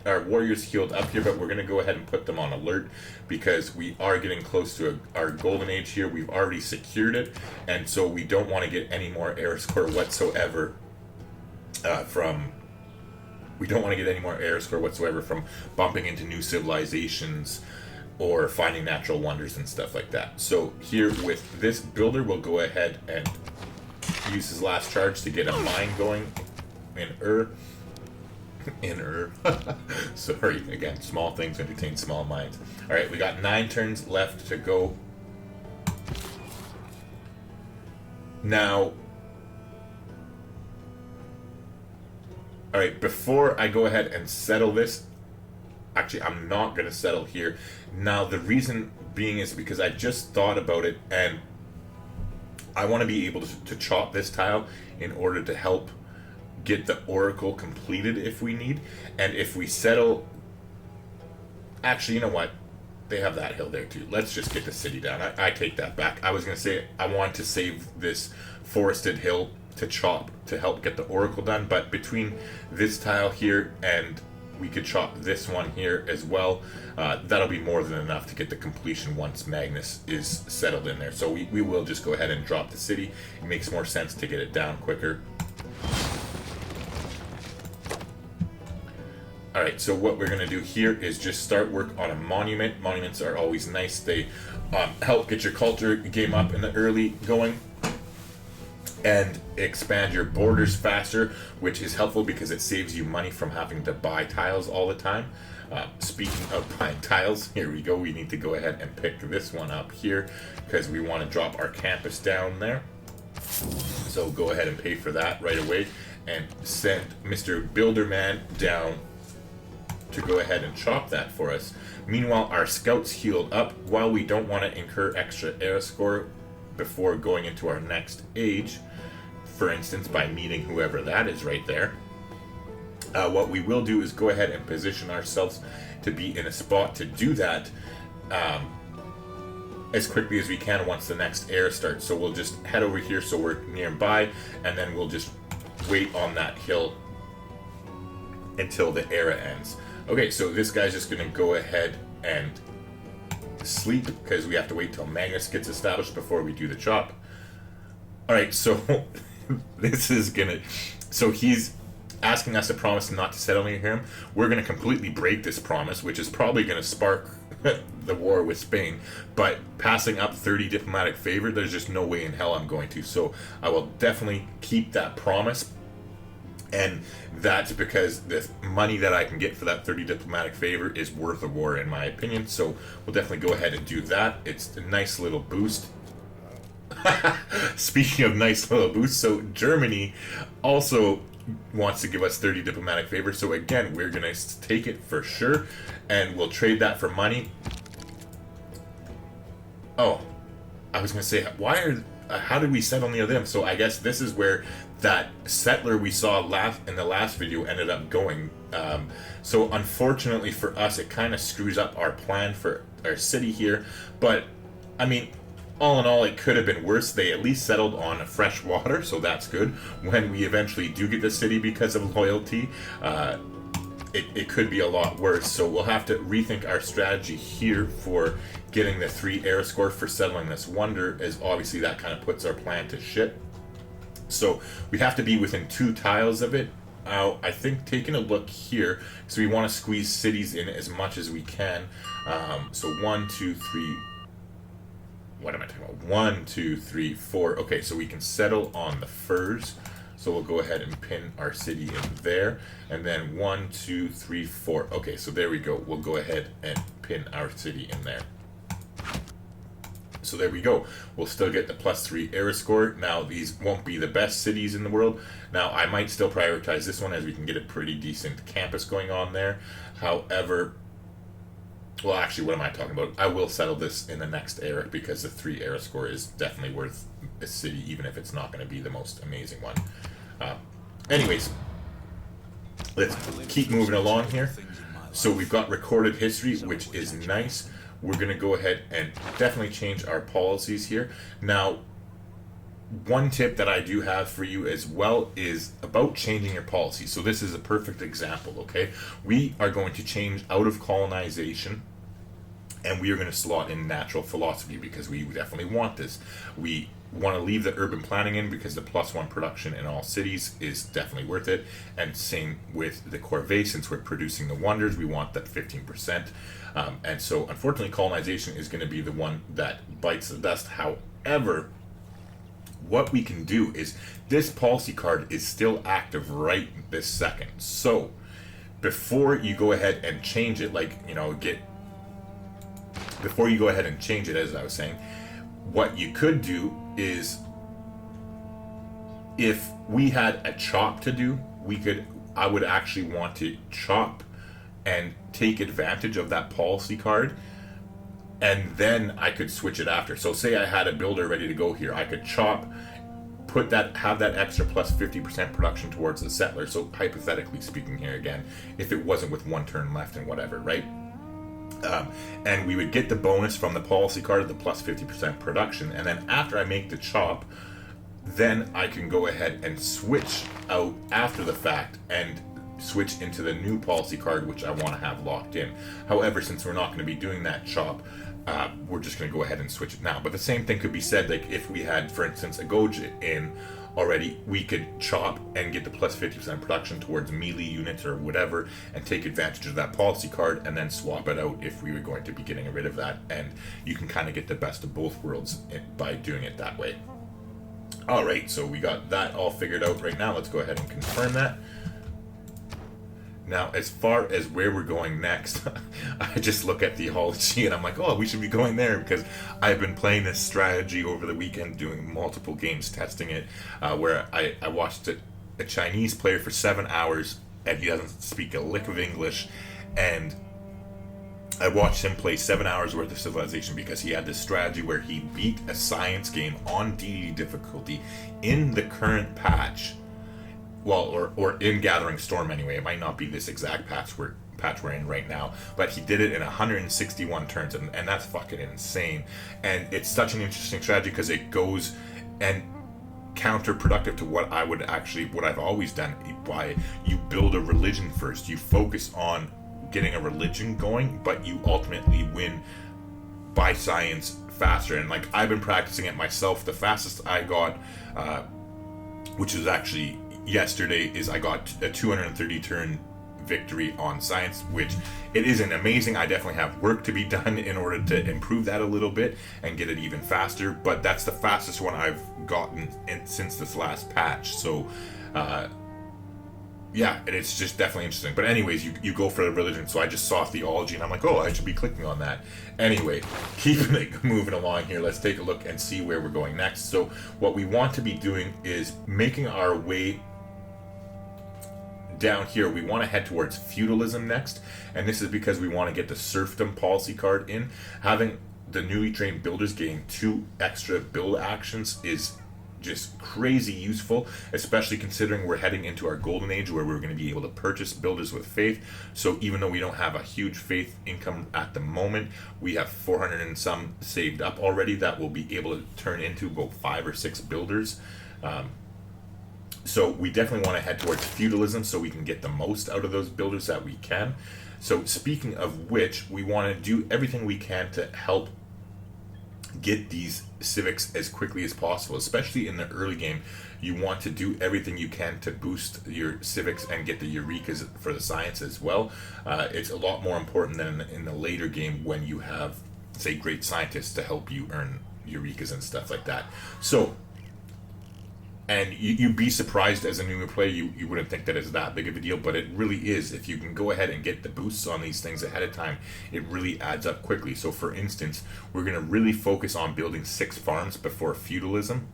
our warriors healed up here, but we're going to go ahead and put them on alert because we are getting close to our golden age here. We've already secured it, and so we don't want to get any more air score whatsoever from bumping into new civilizations or finding natural wonders and stuff like that. So here with this builder, we'll go ahead and use his last charge to get a mine going in Sorry, again, small things entertain small minds. Alright, we got 9 turns left to go. Now, alright, before I go ahead and settle this, actually, I'm not going to settle here. Now, the reason being is because I just thought about it, and I want to be able to chop this tile in order to help get the oracle completed if we need. And if we settle, actually, you know what, they have that hill there too. Let's just get the city down. I take that back. I was gonna say I want to save this forested hill to chop to help get the oracle done, but between this tile here and we could chop this one here as well, that'll be more than enough to get the completion once Magnus is settled in there. So we will just go ahead and drop the city. It makes more sense to get it down quicker. Alright, so what we're going to do here is just start work on a monument. Monuments are always nice. They help get your culture game up in the early going and expand your borders faster, which is helpful because it saves you money from having to buy tiles all the time. Speaking of buying tiles, here we go. We need to go ahead and pick this one up here because we want to drop our campus down there. So go ahead and pay for that right away and send Mr. Builderman down to go ahead and chop that for us. Meanwhile, our scouts healed up. While we don't want to incur extra air score before going into our next age, for instance, by meeting whoever that is right there, what we will do is go ahead and position ourselves to be in a spot to do that as quickly as we can once the next air starts. So we'll just head over here so we're nearby, and then we'll just wait on that hill until the era ends. Okay, so this guy's just going to go ahead and sleep because we have to wait till Magnus gets established before we do the chop. Alright, so this is going to... So he's asking us to promise not to settle near him. We're going to completely break this promise, which is probably going to spark the war with Spain. But passing up 30 diplomatic favor, there's just no way in hell I'm going to. So I will definitely keep that promise. And that's because the money that I can get for that 30 diplomatic favor is worth a war, in my opinion. So we'll definitely go ahead and do that. It's a nice little boost. Speaking of nice little boosts, so Germany also wants to give us 30 diplomatic favors. So again, we're going to take it for sure, and we'll trade that for money. Oh, I was going to say, how did we settle near them? So I guess this is where that settler we saw in the last video ended up going. So unfortunately for us, it kind of screws up our plan for our city here. But, I mean, all in all, it could have been worse. They at least settled on fresh water, so that's good. When we eventually do get the city because of loyalty, it could be a lot worse. So we'll have to rethink our strategy here for getting the 3 air score for settling this wonder, as obviously that kind of puts our plan to shit. So we have to be within 2 tiles of it. I think taking a look here, so we want to squeeze cities in as much as we can. So 1, 2, 3. What am I talking about? 1, 2, 3, 4. Okay, so we can settle on the furs. So we'll go ahead and pin our city in there. And then 1, 2, 3, 4. Okay, so there we go. We'll go ahead and pin our city in there. So there we go. We'll still get the +3 air score. Now, these won't be the best cities in the world. Now, I might still prioritize this one as we can get a pretty decent campus going on there. However, well, actually, what am I talking about? I will settle this in the next era because the 3 air score is definitely worth a city, even if it's not going to be the most amazing one. Anyways, let's keep moving along here. So we've got recorded history, which is nice. We're going to go ahead and definitely change our policies here. Now, one tip that I do have for you as well is about changing your policy. So this is a perfect example, okay? We are going to change out of colonization, and we are going to slot in natural philosophy because we definitely want this. We want to leave the urban planning in because the +1 production in all cities is definitely worth it. And same with the corvée, since we're producing the wonders, we want that 15%. And so unfortunately colonization is going to be the one that bites the dust. However, what we can do is this policy card is still active right this second. So before you go ahead and change it, before you go ahead and change it, as I was saying, what you could do is, if we had a chop to do, I would actually want to chop and take advantage of that policy card, and then I could switch it after. So say I had a builder ready to go here, I could chop, have that extra +50% production towards the settler. So hypothetically speaking here again, if it wasn't with 1 turn left and whatever, right? And we would get the bonus from the policy card, the +50% production, and then after I make the chop, then I can go ahead and switch out after the fact and switch into the new policy card, which I want to have locked in. However, since we're not going to be doing that chop, we're just going to go ahead and switch it now. But the same thing could be said, like if we had, for instance, a Goji in already, we could chop and get the +50% production towards melee units or whatever, and take advantage of that policy card, and then swap it out if we were going to be getting rid of that. And you can kind of get the best of both worlds by doing it that way. Alright, so we got that all figured out right now. Let's go ahead and confirm that. Now, as far as where we're going next, I just look at theology and I'm like, oh, we should be going there, because I've been playing this strategy over the weekend, doing multiple games, testing it, where I watched a Chinese player for 7 hours, and he doesn't speak a lick of English, and I watched him play 7 hours worth of Civilization because he had this strategy where he beat a science game on DD difficulty in the current patch. Well, or in Gathering Storm anyway. It might not be this exact patch we're in right now, but he did it in 161 turns, and that's fucking insane. And it's such an interesting strategy because it goes and counterproductive to what I've always done. Why you build a religion first, you focus on getting a religion going, but you ultimately win by science faster. And like, I've been practicing it myself. The fastest I got, which is actually yesterday, is I got a 230 turn victory on science, which it isn't amazing. I definitely have work to be done in order to improve that a little bit and get it even faster, but that's the fastest one I've gotten since this last patch. So yeah, and it's just definitely interesting. But anyways, you go for the religion, so I just saw theology, and I'm like, oh, I should be clicking on that. Anyway, keeping it moving along here, let's take a look and see where we're going next. So what we want to be doing is making our way down here. We want to head towards feudalism next, and this is because we want to get the serfdom policy card in. Having the newly trained builders gain 2 extra build actions is just crazy useful, especially considering we're heading into our golden age where we're going to be able to purchase builders with faith. So even though we don't have a huge faith income at the moment, we have 400 and some saved up already that will be able to turn into about 5 or 6 builders. So we definitely want to head towards feudalism so we can get the most out of those builders that we can. So speaking of which, we want to do everything we can to help get these civics as quickly as possible, especially in the early game. You want to do everything you can to boost your civics and get the Eurekas for the science as well. It's a lot more important than in the later game when you have, say, great scientists to help you earn Eurekas and stuff like that. So, and you'd be surprised as a newer player, you wouldn't think that it's that big of a deal, but it really is. If you can go ahead and get the boosts on these things ahead of time, it really adds up quickly. So for instance, we're going to really focus on building 6 farms before feudalism.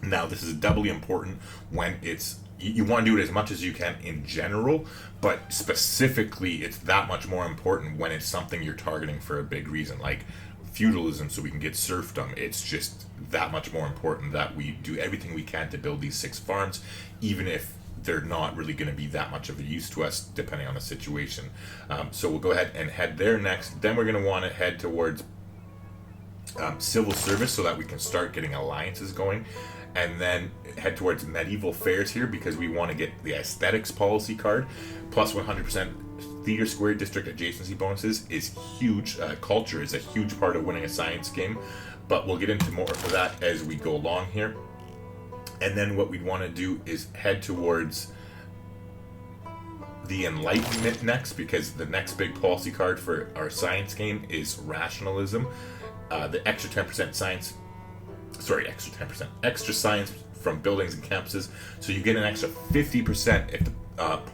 Now this is doubly important when it's, you want to do it as much as you can in general, but specifically it's that much more important when it's something you're targeting for a big reason, like feudalism, so we can get serfdom. It's just that much more important that we do everything we can to build these 6 farms, even if they're not really going to be that much of a use to us depending on the situation. So we'll go ahead and head there next. Then we're going to want to head towards civil service so that we can start getting alliances going, and then head towards medieval fairs here because we want to get the aesthetics policy card. Plus 100% theater square district adjacency bonuses is huge. Culture is a huge part of winning a science game, but we'll get into more of that as we go along here. And then what we'd want to do is head towards the Enlightenment next, because the next big policy card for our science game is rationalism. The extra 10% science, extra science from buildings and campuses. So you get an extra 50% if the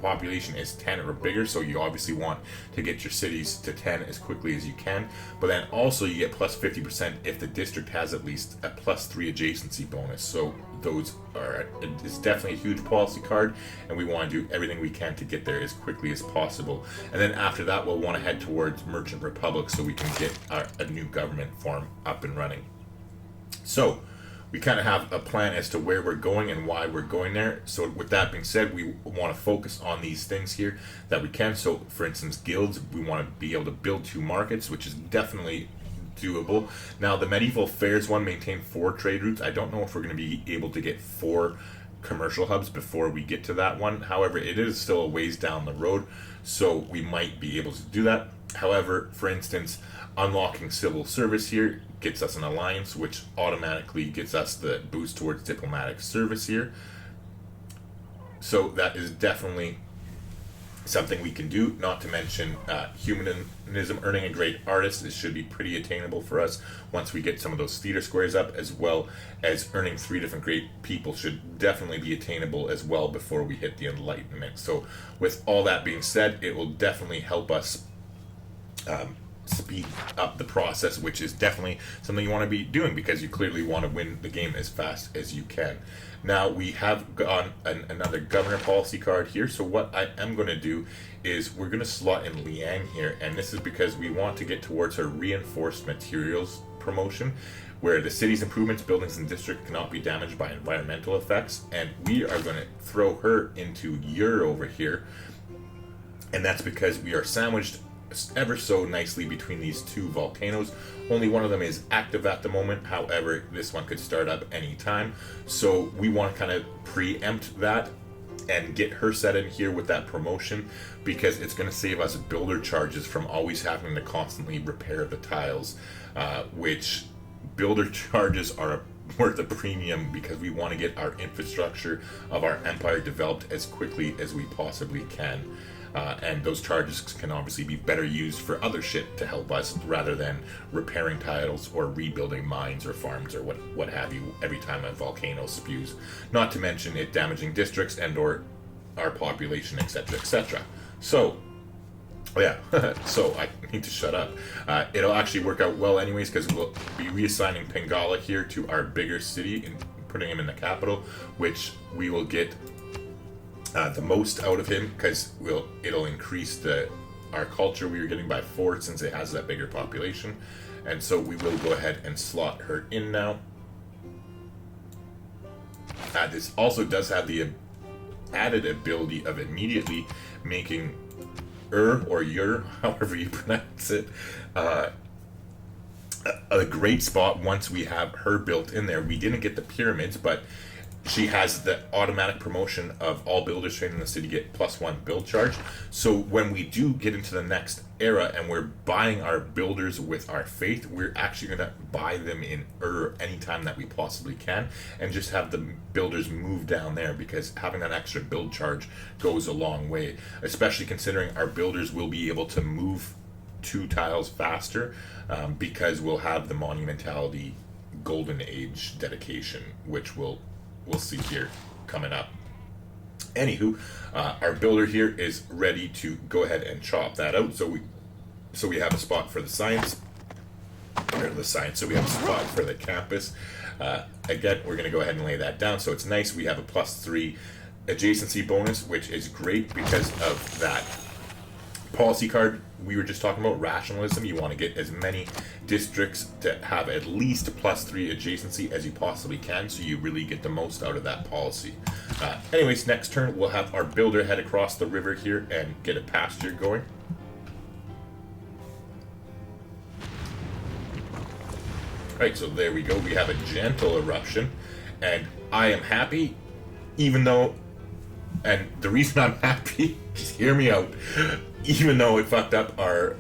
population is 10 or bigger, so you obviously want to get your cities to 10 as quickly as you can, but then also you get plus 50% if the district has at least a +3 adjacency bonus. So those are, it's definitely a huge policy card, and we want to do everything we can to get there as quickly as possible. And then after that we'll want to head towards Merchant Republic so we can get a new government form up and running. So we kind of have a plan as to where we're going and why we're going there. So with that being said, we want to focus on these things here that we can. So for instance, guilds, we want to be able to build 2 markets, which is definitely doable. Now the medieval fairs one maintain 4 trade routes. I don't know if we're going to be able to get 4 commercial hubs before we get to that one. However, it is still a ways down the road, so we might be able to do that. However, for instance, unlocking civil service here gets us an alliance, which automatically gets us the boost towards diplomatic service here. So that is definitely something we can do. Not to mention humanism, earning a great artist. This should be pretty attainable for us once we get some of those theater squares up, as well as earning 3 different great people should definitely be attainable as well before we hit the Enlightenment. So with all that being said, it will definitely help us speed up the process, which is definitely something you want to be doing because you clearly want to win the game as fast as you can. Now we have got another governor policy card here, so what I am going to do is we're going to slot in Liang here, and this is because we want to get towards our reinforced materials promotion, where the city's improvements, buildings, and district cannot be damaged by environmental effects, and we are going to throw her into Ur over here, and that's because we are sandwiched ever so nicely between these 2 volcanoes. Only one of them is active at the moment, however this one could start up anytime, so we want to kind of preempt that and get her set in here with that promotion, because it's going to save us builder charges from always having to constantly repair the tiles, which builder charges are worth a premium because we want to get our infrastructure of our empire developed as quickly as we possibly can. And those charges can obviously be better used for other shit to help us rather than repairing tiles or rebuilding mines or farms or what have you every time a volcano spews. Not to mention it damaging districts and or our population, etc., etc. So, yeah, so I need to shut up. It'll actually work out well anyways, because we'll be reassigning Pengala here to our bigger city and putting him in the capital, which we will get the most out of him, because it'll increase our culture we were getting by 4 since it has that bigger population. And so we will go ahead and slot her in now. This also does have the added ability of immediately making or your, however you pronounce it, a great spot once we have her built in there. We didn't get the pyramids, but she has the automatic promotion of all builders trained in the city get +1 build charge. So when we do get into the next era and we're buying our builders with our faith, we're actually going to buy them in anytime that we possibly can, and just have the builders move down there, because having that extra build charge goes a long way, especially considering our builders will be able to move 2 tiles faster, because we'll have the Monumentality Golden Age dedication, which we'll see here coming up. Anywho, our builder here is ready to go ahead and chop that out. So we have a spot for the science, so we have a spot for the campus. Again, we're going to go ahead and lay that down. So it's nice. We have a +3 adjacency bonus, which is great because of that policy card we were just talking about, rationalism. You want to get as many districts to have at least +3 adjacency as you possibly can, so you really get the most out of that policy. Anyways, next turn we'll have our builder head across the river here and get a pasture going. Right, so there we go. We have a gentle eruption, and I am happy, even though, and the reason I'm happy, just hear me out, even though it fucked up our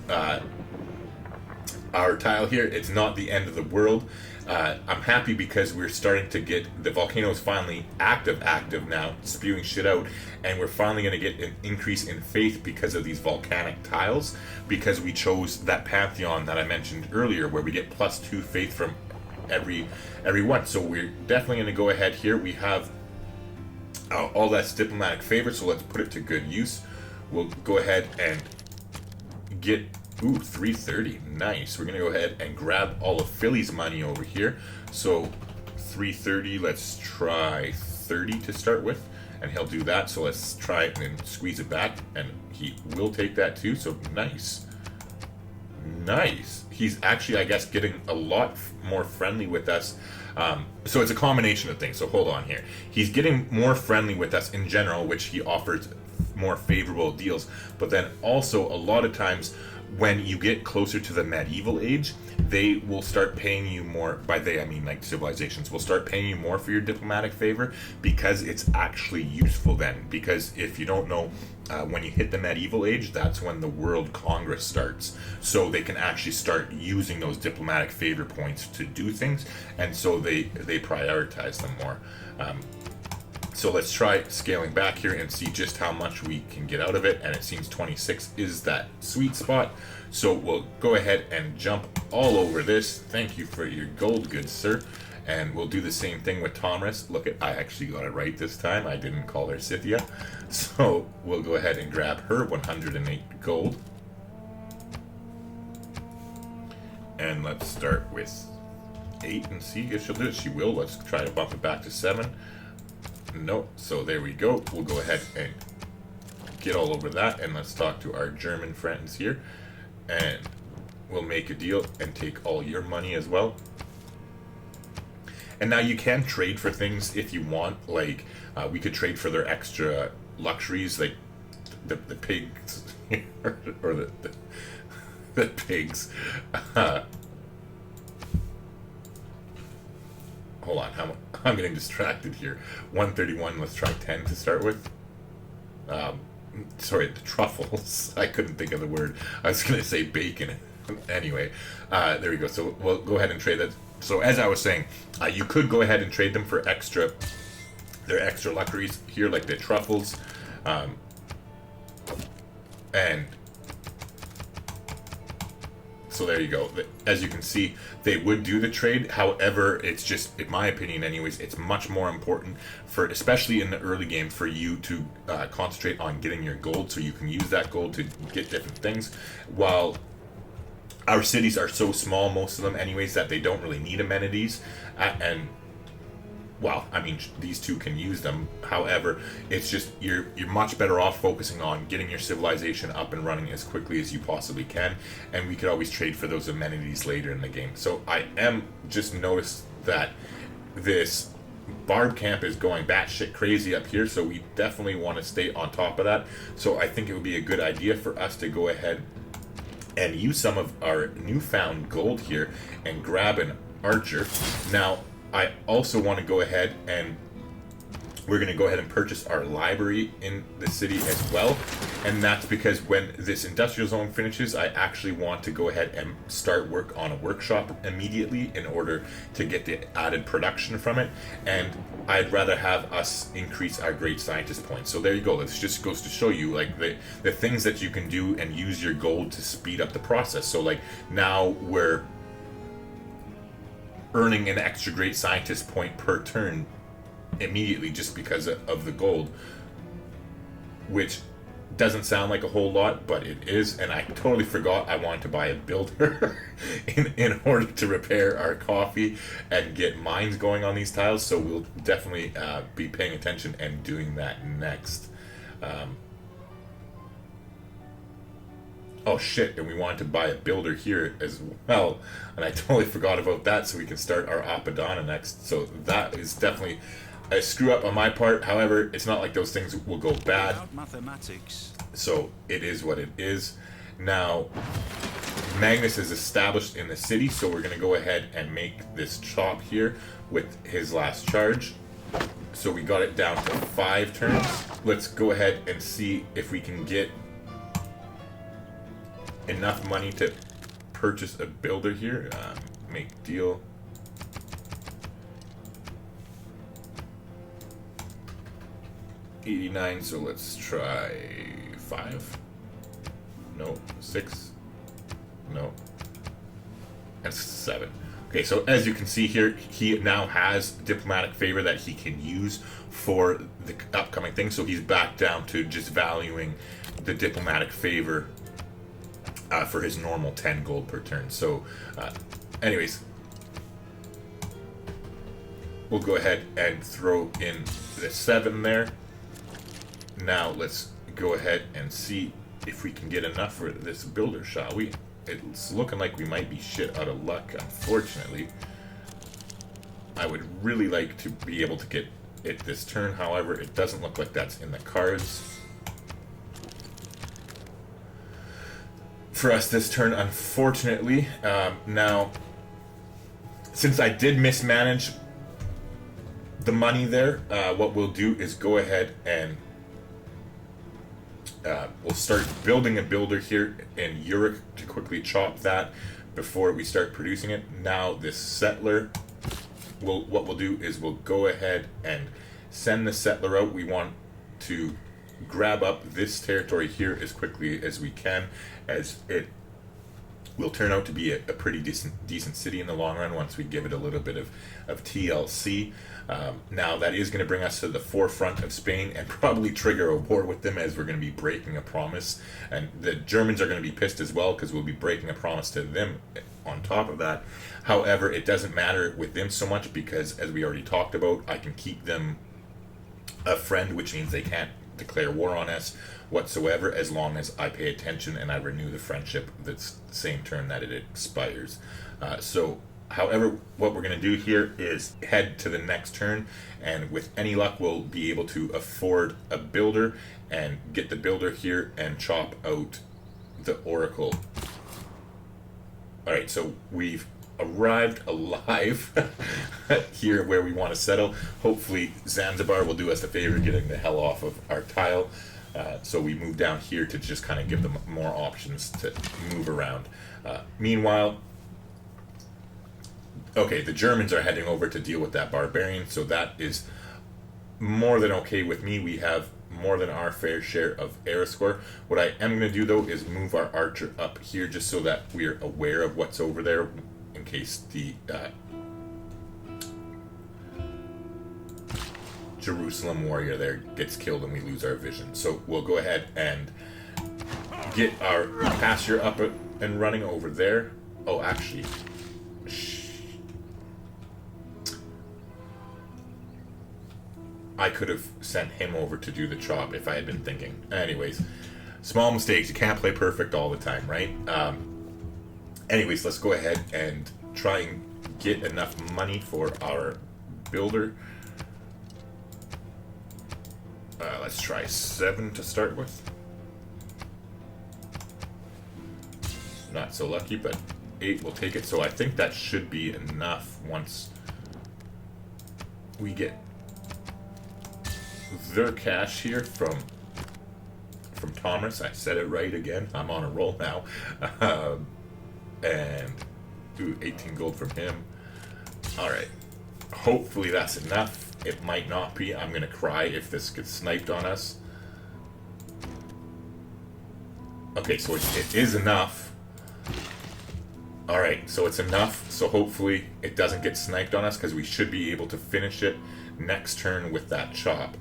tile here, it's not the end of the world. I'm happy because we're starting to get, the volcano is finally active now, spewing shit out, and we're finally going to get an increase in faith because of these volcanic tiles, because we chose that pantheon that I mentioned earlier, where we get +2 faith from every one. So we're definitely going to go ahead here. We have all that's diplomatic favor, so let's put it to good use. We'll go ahead and get 330. Nice. We're gonna go ahead and grab all of Philly's money over here. So 330. Let's try 30 to start with, and he'll do that. So let's try it and squeeze it back, and he will take that too. So nice. He's actually, I guess, getting a lot more friendly with us. So it's a combination of things. So hold on here. He's getting more friendly with us in general, which he offers more favorable deals. But then also, a lot of times when you get closer to the medieval age, they will start paying you more. By they, I mean like civilizations will start paying you more for your diplomatic favor, because it's actually useful then. Because if you don't know, when you hit the medieval age, that's when the World Congress starts. So they can actually start using those diplomatic favor points to do things, and so they prioritize them more. So let's try scaling back here and see just how much we can get out of it, and it seems 26 is that sweet spot. So we'll go ahead and jump all over this. Thank you for your gold, good sir. And we'll do the same thing with Tomris. Look, I actually got it right this time. I didn't call her Scythia. So we'll go ahead and grab her 108 gold. And let's start with 8 and see if she'll do it. She will. Let's try to bump it back to 7. No, so there we go. We'll go ahead and get all over that, and let's talk to our German friends here, and we'll make a deal and take all your money as well. And now you can trade for things if you want, like we could trade for their extra luxuries, like the pigs or the pigs. Hold on, I'm getting distracted here. 131, let's try 10 to start with. Sorry, the truffles. I couldn't think of the word. I was going to say bacon. Anyway, there we go. So we'll go ahead and trade that. So as I was saying, you could go ahead and trade them for their extra luxuries here, like the truffles. And So there you go. As you can see, they would do the trade. However, it's just, in my opinion anyways, it's much more important for, especially in the early game, for you to concentrate on getting your gold so you can use that gold to get different things. While our cities are so small, most of them anyways, that they don't really need amenities. And well, I mean, these two can use them. However, it's just you're much better off focusing on getting your civilization up and running as quickly as you possibly can, and we could always trade for those amenities later in the game. So I am just noticed that this Barb camp is going batshit crazy up here, so we definitely want to stay on top of that. So I think it would be a good idea for us to go ahead and use some of our newfound gold here and grab an archer. Now, I also want to go ahead and we're going to go ahead and purchase our library in the city as well. And that's because when this industrial zone finishes, I actually want to go ahead and start work on a workshop immediately in order to get the added production from it. And I'd rather have us increase our great scientist points. So there you go. This just goes to show you like the things that you can do and use your gold to speed up the process. So like now we're earning an extra great scientist point per turn immediately just because of the gold, which doesn't sound like a whole lot, but it is. And I totally forgot I wanted to buy a builder in order to repair our coffee and get mines going on these tiles. So we'll definitely be paying attention and doing that next. Oh shit, and we wanted to buy a builder here as well, and I totally forgot about that, so we can start our Apadana next. So that is definitely a screw up on my part. However, it's not like those things will go bad. Mathematics. So it is what it is. Now, Magnus is established in the city, so we're going to go ahead and make this chop here with his last charge. So we got it down to 5 turns. Let's go ahead and see if we can get enough money to purchase a builder here. Make deal. $89, so let's try 5. No. 6. No. And 7. Okay, so as you can see here, he now has diplomatic favor that he can use for the upcoming thing. So he's back down to just valuing the diplomatic favor for his normal 10 gold per turn. So, anyways, we'll go ahead and throw in the 7 there. Now, let's go ahead and see if we can get enough for this builder, shall we? It's looking like we might be shit out of luck, unfortunately. I would really like to be able to get it this turn. However, it doesn't look like that's in the cards for us this turn, unfortunately. Now, since I did mismanage the money there, what we'll do is go ahead and we'll start building a builder here in Uric to quickly chop that before we start producing it. Now this settler, what we'll do is we'll go ahead and send the settler out. We want to grab up this territory here as quickly as we can, as it will turn out to be a pretty decent city in the long run once we give it a little bit of TLC. Now that is going to bring us to the forefront of Spain and probably trigger a war with them, as we're going to be breaking a promise, and the Germans are going to be pissed as well because we'll be breaking a promise to them on top of that. However, it doesn't matter with them so much because, as we already talked about, I can keep them a friend, which means they can't declare war on us whatsoever as long as I pay attention and I renew the friendship that's the same turn that it expires. However, what we're going to do here is head to the next turn, and with any luck we'll be able to afford a builder and get the builder here and chop out the Oracle. Alright, so we've arrived alive here where we want to settle. Hopefully Zanzibar will do us a favor getting the hell off of our tile. So we move down here to just kind of give them more options to move around. Meanwhile, okay, the Germans are heading over to deal with that barbarian, so that is more than okay with me. We have more than our fair share of era score. What I am going to do though is move our archer up here just so that we're aware of what's over there in case the Jerusalem warrior there gets killed and we lose our vision. So we'll go ahead and get our pasture up and running over there. Oh, actually, I could have sent him over to do the chop if I had been thinking. Anyways, small mistakes. You can't play perfect all the time, right? Anyways, let's go ahead and try and get enough money for our builder. Let's try 7 to start with. Not so lucky, but 8 will take it. So I think that should be enough once we get their cash here from Thomas. I said it right again. I'm on a roll now. And do 18 gold from him. Alright. Hopefully that's enough. It might not be. I'm going to cry if this gets sniped on us. Okay, so it is enough. Alright, so it's enough. So hopefully it doesn't get sniped on us because we should be able to finish it next turn with that chop.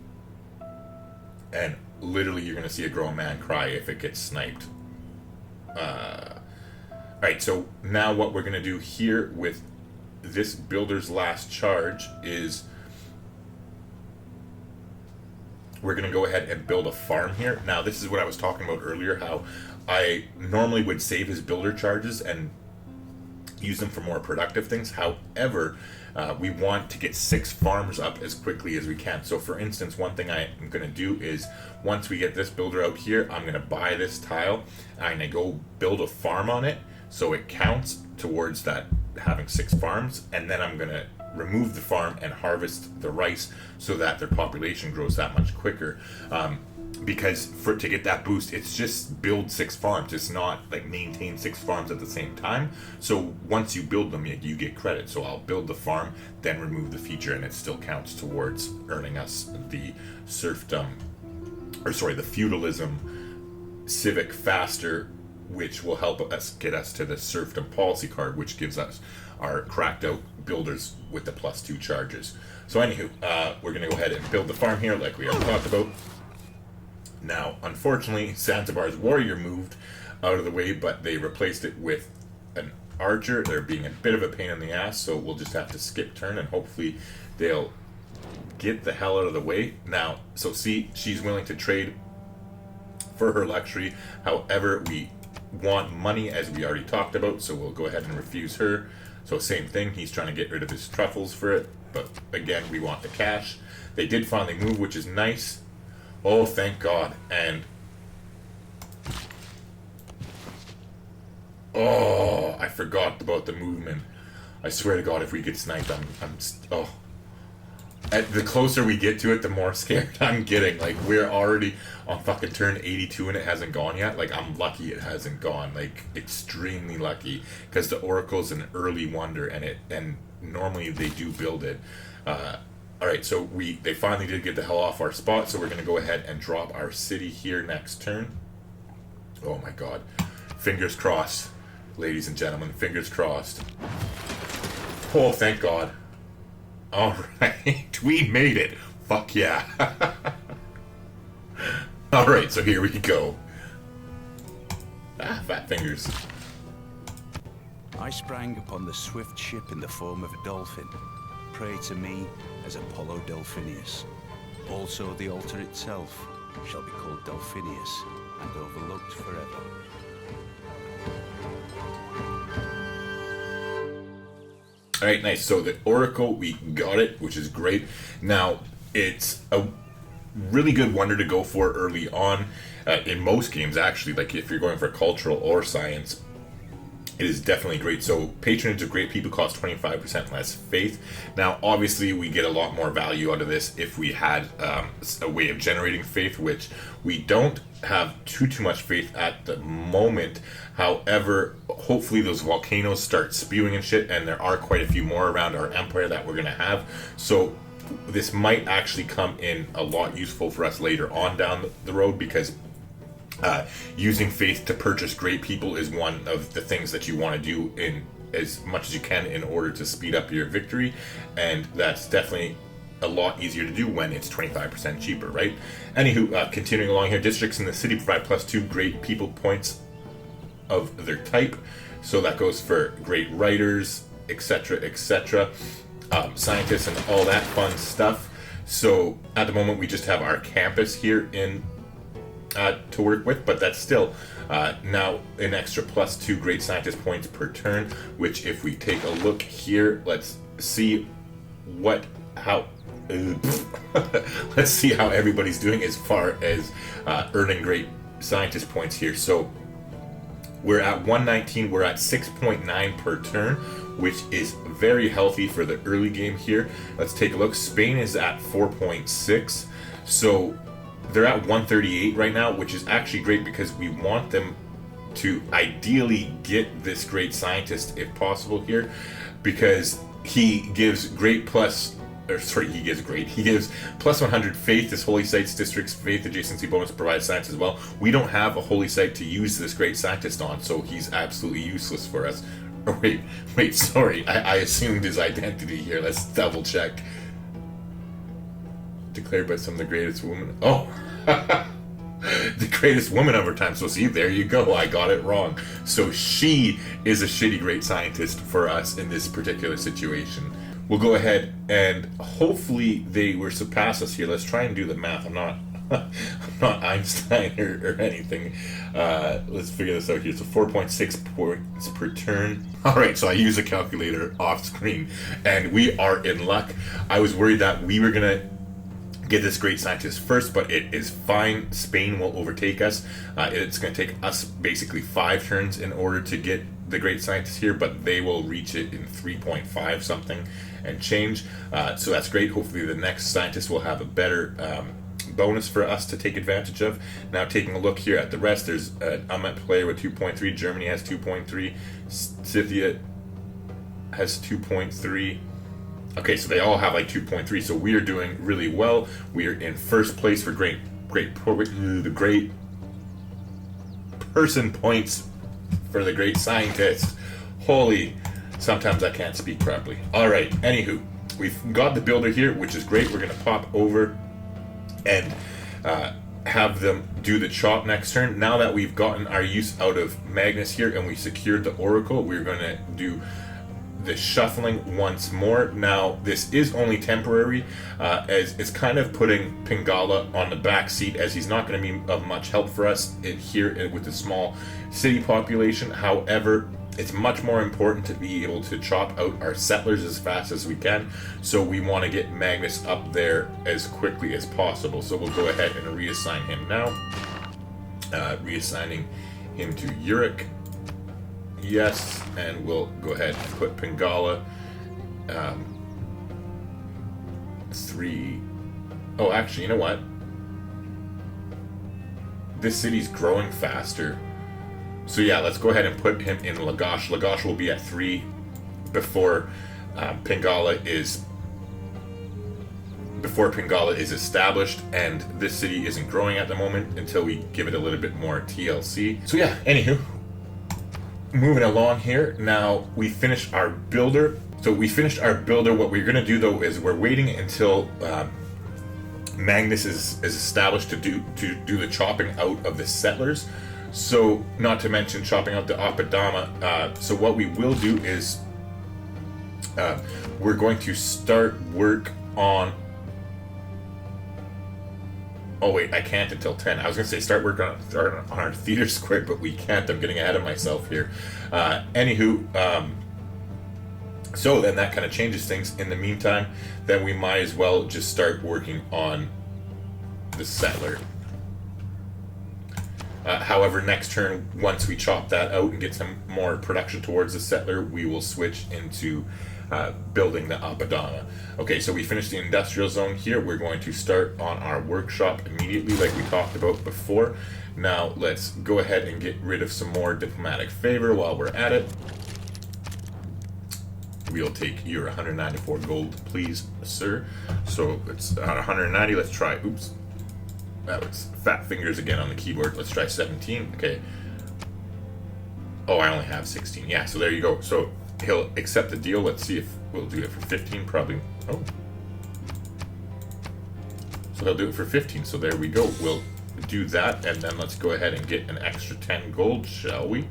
And literally you're going to see a grown man cry if it gets sniped. Alright, so now what we're going to do here with this builder's last charge is we're going to go ahead and build a farm here. Now, this is what I was talking about earlier, how I normally would save his builder charges and use them for more productive things. However, we want to get 6 farms up as quickly as we can. So for instance, one thing I'm going to do is once we get this builder out here, I'm going to buy this tile. I'm going to go build a farm on it so it counts towards that having 6 farms, and then I'm going to remove the farm and harvest the rice so that their population grows that much quicker. Because to get that boost, it's just build 6 farms. It's not like maintain 6 farms at the same time. So once you build them, you get credit. So I'll build the farm, then remove the feature, and it still counts towards earning us the serfdom, or sorry, the feudalism civic faster, which will help us get us to the serfdom policy card, which gives us our cracked out builders with the +2 charges. So anywho, we're going to go ahead and build the farm here like we already talked about. Now, unfortunately, Zanzibar's warrior moved out of the way, but they replaced it with an archer. They're being a bit of a pain in the ass, so we'll just have to skip turn, and hopefully they'll get the hell out of the way. Now, so see, she's willing to trade for her luxury. However, we want money, as we already talked about, so we'll go ahead and refuse her. So same thing, he's trying to get rid of his truffles for it, but again, we want the cash. They did finally move, which is nice. Oh, thank God. And oh, I forgot about the movement. I swear to God, if we get sniped, oh. The closer we get to it, the more scared I'm getting. Like, we're already on fucking turn 82 and it hasn't gone yet. Like, I'm lucky it hasn't gone. Like, extremely lucky. Because the Oracle's an early wonder, and normally they do build it. Alright, so they finally did get the hell off our spot, so we're going to go ahead and drop our city here next turn. Oh my God. Fingers crossed, ladies and gentlemen. Fingers crossed. Oh, thank God. Alright, we made it. Fuck yeah. Alright, so here we go. Ah, fat fingers. I sprang upon the swift ship in the form of a dolphin. Pray to me as Apollo Delphinius. Also the altar itself shall be called Delphinius and overlooked forever. Alright, nice. So the Oracle, we got it, which is great. Now, it's a really good wonder to go for early on. In most games, actually, like if you're going for cultural or science, it is definitely great. So patronage of great people costs 25% less faith. Now, obviously, we get a lot more value out of this if we had a way of generating faith, which we don't have too much faith at the moment. However, hopefully those volcanoes start spewing and shit, and there are quite a few more around our empire that we're going to have. So this might actually come in a lot useful for us later on down the road, because using faith to purchase great people is one of the things that you want to do in as much as you can in order to speed up your victory, and that's definitely a lot easier to do when it's 25% cheaper, right? Anywho, continuing along here, districts in the city provide +2 great people points of their type, so that goes for great writers, etc., etc., scientists and all that fun stuff. So at the moment we just have our campus here in to work with, but that's still now an extra +2 great scientist points per turn, which if we take a look here, let's see let's see how everybody's doing as far as earning great scientist points here. So we're at 119, we're at 6.9 per turn, which is very healthy for the early game here. Let's take a look. Spain is at 4.6, so they're at 138 right now, which is actually great because we want them to ideally get this great scientist if possible here, because he gives he gives +100 faith. This holy site's district's faith adjacency bonus provides science as well. We don't have a holy site to use this great scientist on, so he's absolutely useless for us. Oh, wait, sorry, I assumed his identity here. Let's double check. Declared by some of the greatest women. Oh, the greatest woman of her time. So see, there you go. I got it wrong. So she is a shitty great scientist for us in this particular situation. We'll go ahead and hopefully they will surpass us here. Let's try and do the math. I'm not Einstein or anything. Let's figure this out here. So 4.6 points per turn. All right, so I use a calculator off screen, and we are in luck. I was worried that we were gonna get this great scientist first, but it is fine. Spain will overtake us. It's going to take us basically 5 turns in order to get the great scientist here, but they will reach it in 3.5 something and change. So that's great. Hopefully the next scientist will have a better bonus for us to take advantage of. Now taking a look here at the rest, there's an unmet player with 2.3. Germany has 2.3. Scythia has 2.3. Okay, so they all have like 2.3, so we are doing really well. We are in first place for the great person points for the great scientist. Holy, sometimes I can't speak properly. All right, anywho, we've got the builder here, which is great. We're going to pop over and have them do the chop next turn. Now that we've gotten our use out of Magnus here and we secured the Oracle, we're going to do the shuffling once more. Now this is only temporary, as it's kind of putting Pingala on the back seat, as he's not going to be of much help for us here with the small city population. However, it's much more important to be able to chop out our settlers as fast as we can, so we want to get Magnus up there as quickly as possible. So we'll go ahead and reassign him now, reassigning him to Uric. Yes, and we'll go ahead and put Pingala 3. Oh, actually, you know what? This city's growing faster. So yeah, let's go ahead and put him in Lagash. Lagash will be at 3 before Pingala is established, and this city isn't growing at the moment until we give it a little bit more TLC. So yeah, anywho, moving along here. Now we finished our builder. So we finished our builder. What we're going to do though is we're waiting until Magnus is established to do the chopping out of the settlers. So not to mention chopping out the Apadama. So what we will do is we're going to start work on. Oh wait, I can't until 10. I was gonna say start work on our theater square, but we can't. I'm getting ahead of myself here. Anywho, so then that kind of changes things. In the meantime, then we might as well just start working on the settler. However, next turn, once we chop that out and get some more production towards the settler, we will switch into building the Apadana. Okay, so we finished the industrial zone here. We're going to start on our workshop immediately, like we talked about before. Now, let's go ahead and get rid of some more diplomatic favor while we're at it. we'll take your 194 gold, please, sir. So it's 190. Let's try. Oops, that was fat fingers again on the keyboard. Let's try 17. Okay. Oh, I only have 16. Yeah, so there you go. So he'll accept the deal. Let's see if we'll do it for 15. Probably. Oh. So he'll do it for 15. So there we go. We'll do that, and then let's go ahead and get an extra 10 gold, shall we?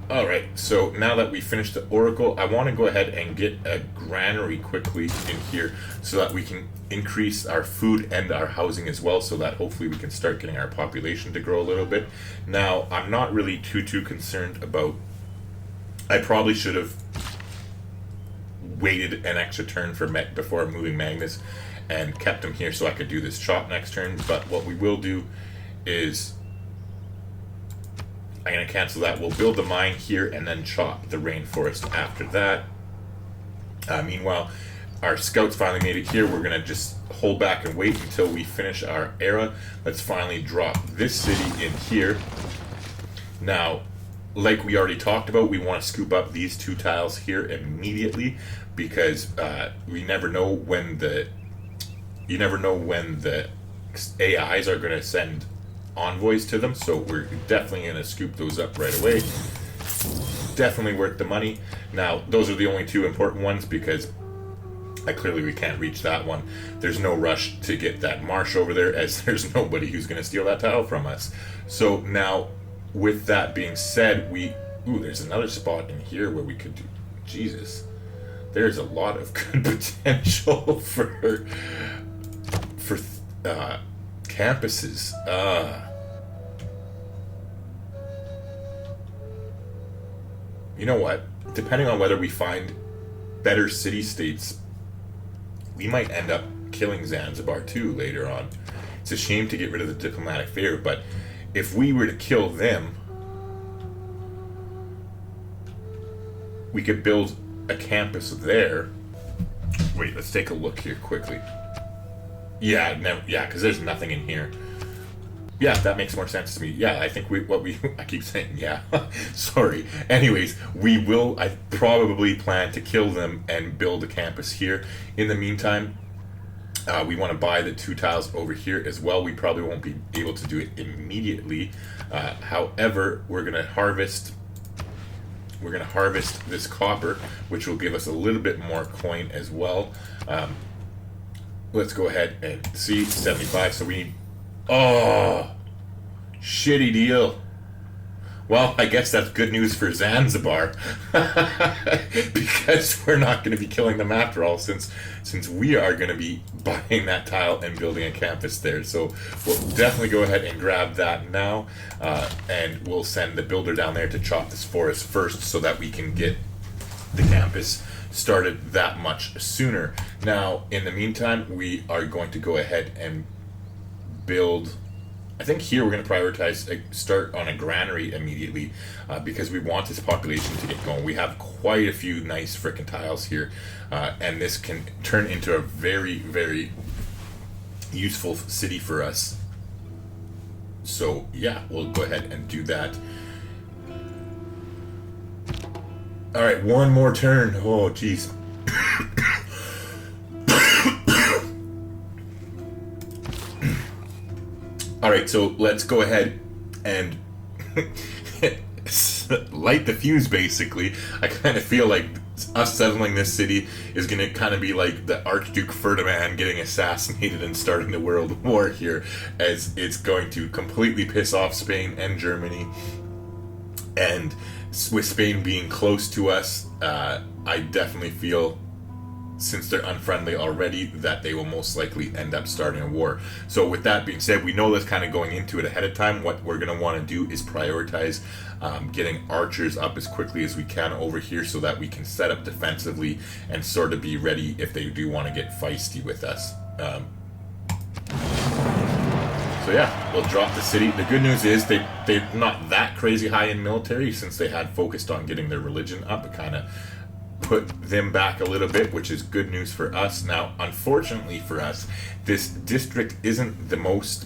Alright, so now that we finished the Oracle, I want to go ahead and get a granary quickly in here so that we can increase our food and our housing as well, so that hopefully we can start getting our population to grow a little bit. Now, I'm not really too concerned about... I probably should have waited an extra turn for before moving Magnus and kept him here so I could do this chop next turn, but what we will do is... I'm going to cancel that. We'll build the mine here and then chop the rainforest after that. Meanwhile, our scouts finally made it here. We're going to just hold back and wait until we finish our era. Let's finally drop this city in here. Now, like we already talked about, we want to scoop up these 2 tiles here immediately because we never know when the... You never know when the AIs are going to send envoys to them, so we're definitely going to scoop those up right away. Definitely worth the money. Now, those are the only 2 important ones because we can't reach that one. There's no rush to get that marsh over there as there's nobody who's going to steal that tile from us. So now, with that being said, ooh, there's another spot in here where we could do... Jesus. There's a lot of good potential for campuses. You know what? Depending on whether we find better city-states, we might end up killing Zanzibar too later on. It's a shame to get rid of the diplomatic favor, but if we were to kill them, we could build a campus there. Wait, let's take a look here quickly. Yeah, because there's nothing in here. Yeah, that makes more sense to me. Yeah, I think I keep saying yeah. Sorry. Anyways, I probably plan to kill them and build a campus here. In the meantime, we want to buy the 2 tiles over here as well. We probably won't be able to do it immediately. However, we're going to harvest this copper, which will give us a little bit more coin as well. Let's go ahead and see, 75, so we need... Oh! Shitty deal. Well, I guess that's good news for Zanzibar. Because we're not going to be killing them after all, since we are going to be buying that tile and building a campus there. So we'll definitely go ahead and grab that now, and we'll send the builder down there to chop this forest first so that we can get the campus started that much sooner. Now, in the meantime, we are going to go ahead and build... I think here we're going to prioritize start on a granary immediately because we want this population to get going. We have quite a few nice frickin' tiles here, and this can turn into a very, very useful city for us. So yeah, we'll go ahead and do that. Alright, one more turn. Oh, jeez. Alright, so let's go ahead and light the fuse, basically. I kind of feel like us settling this city is going to kind of be like the Archduke Ferdinand getting assassinated and starting the World War here, as it's going to completely piss off Spain and Germany. And with Spain being close to us, I definitely feel, since they're unfriendly already, that they will most likely end up starting a war. So with that being said, we know this kind of going into it ahead of time. What we're going to want to do is prioritize getting archers up as quickly as we can over here so that we can set up defensively and sort of be ready if they do want to get feisty with us. So yeah, we'll drop the city. The good news is they're not that crazy high in military, since they had focused on getting their religion up. It kind of put them back a little bit, which is good news for us. Now, unfortunately for us, this district isn't the most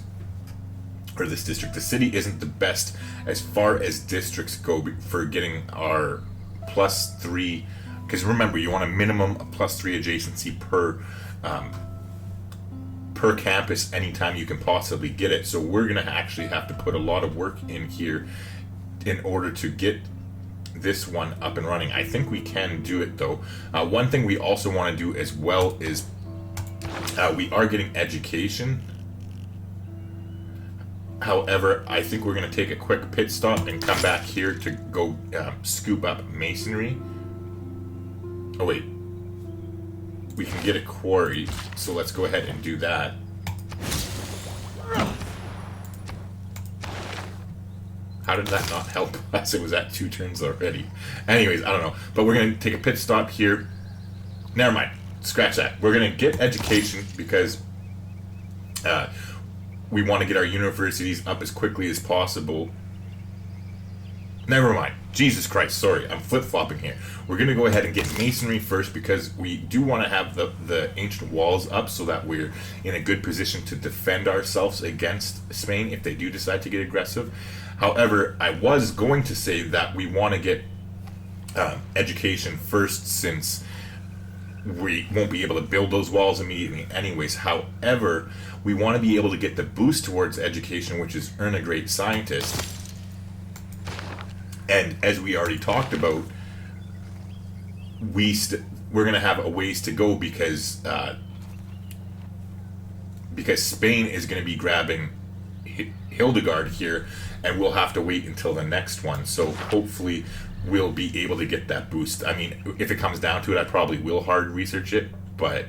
or this district. The city isn't the best as far as districts go for getting our +3, because remember, you want a minimum of +3 adjacency per campus anytime you can possibly get it. So we're gonna actually have to put a lot of work in here in order to get this one up and running. I think we can do it though. One thing we also want to do as well is we are getting education. However, I think we're going to take a quick pit stop and come back here to go scoop up masonry. Oh wait, we can get a quarry, so let's go ahead and do that. How did that not help us? It was at 2 turns already. Anyways, I don't know. But we're going to take a pit stop here. Never mind. Scratch that. We're going to get education because we want to get our universities up as quickly as possible. Never mind. Jesus Christ, sorry. I'm flip-flopping here. We're going to go ahead and get masonry first because we do want to have the ancient walls up so that we're in a good position to defend ourselves against Spain if they do decide to get aggressive. However, I was going to say that we want to get education first since we won't be able to build those walls immediately anyways. However, we want to be able to get the boost towards education, which is earn a great scientist. And as we already talked about, we're going to have a ways to go because Spain is going to be grabbing Hildegard here, and we'll have to wait until the next one. So hopefully we'll be able to get that boost. I mean, if it comes down to it, I probably will hard research it, but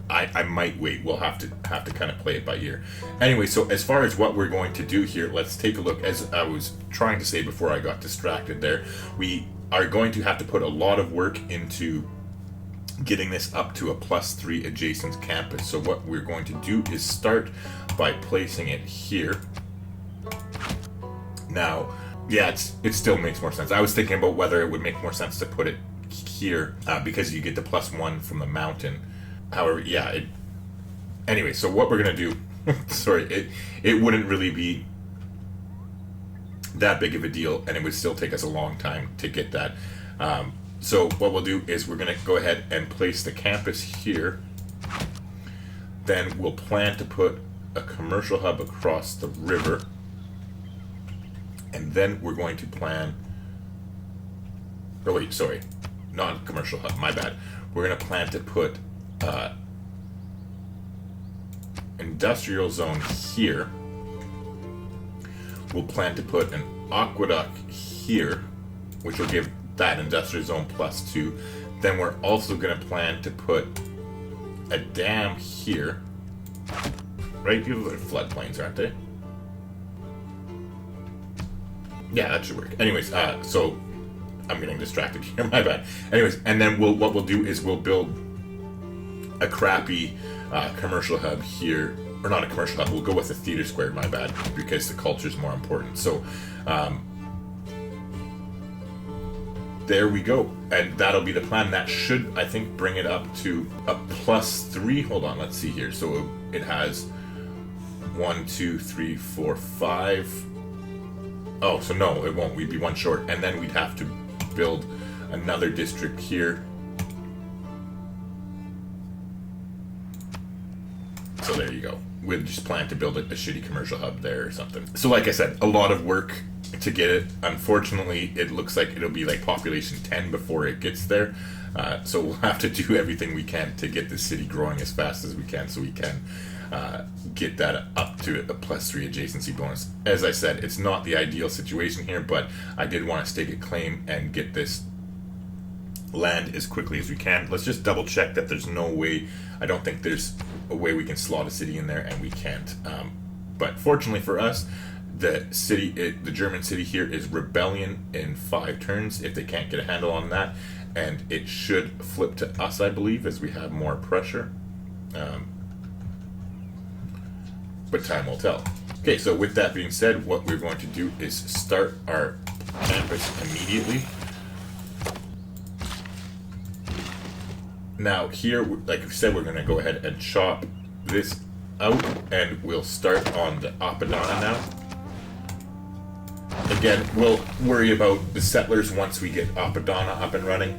I might wait. We'll have to kind of play it by ear. Anyway, so as far as what we're going to do here, let's take a look. As I was trying to say before I got distracted there, we are going to have to put a lot of work into getting this up to a +3 adjacent campus. So what we're going to do is start by placing it here. Now, yeah, it still makes more sense. I was thinking about whether it would make more sense to put it here because you get the +1 from the mountain. However, yeah. Anyway, so what we're gonna do, sorry, it wouldn't really be that big of a deal, and it would still take us a long time to get that. So what we'll do is we're gonna go ahead and place the campus here. Then we'll plan to put a commercial hub across the river. And then we're going to plan... Oh wait, sorry. Not a commercial hub, my bad. We're going to plan to put industrial zone here. We'll plan to put an aqueduct here, which will give that industrial zone +2. Then we're also going to plan to put a dam here. Right? These are floodplains, aren't they? Yeah, that should work. Anyways, so I'm getting distracted here, my bad. Anyways, and then what we'll do is we'll build a crappy commercial hub here, or not a commercial hub, we'll go with a theater square, my bad, because the culture is more important. So, there we go. And that'll be the plan. That should, I think, bring it up to a +3. Hold on, let's see here. So it has 1, 2, 3, 4, 5. Oh, so no, it won't. We'd be one short. And then we'd have to build another district here. So there you go. We'd just plan to build a shitty commercial hub there or something. So like I said, a lot of work to get it. Unfortunately, it looks like it'll be like population 10 before it gets there. So we'll have to do everything we can to get the city growing as fast as we can so we can get that up to a +3 adjacency bonus. As I said, it's not the ideal situation here, but I did want to stake a claim and get this land as quickly as we can. Let's just double check that there's no way. I don't think there's a way we can slot a city in there, and we can't. But fortunately for us, the German city here is rebellion in 5 turns if they can't get a handle on that, and it should flip to us, I believe, as we have more pressure. But time will tell. Okay, so with that being said, what we're going to do is start our campus immediately. Now here, like I said, we're going to go ahead and chop this out, and we'll start on the Apadana now. Again, we'll worry about the settlers once we get Apadana up and running.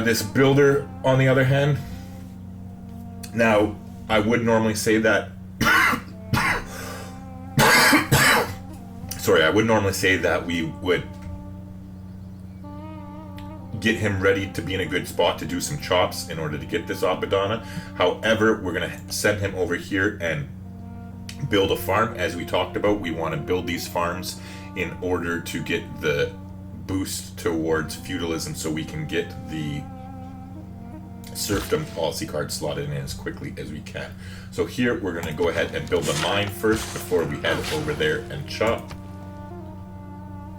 This builder, on the other hand, now, I would normally say that sorry, I would normally say that we would get him ready to be in a good spot to do some chops in order to get this Apadana. However, we're going to send him over here and build a farm. As we talked about, we want to build these farms in order to get the boost towards feudalism so we can get the serfdom policy card slotted in as quickly as we can. So here we're going to go ahead and build a mine first before we head over there and chop.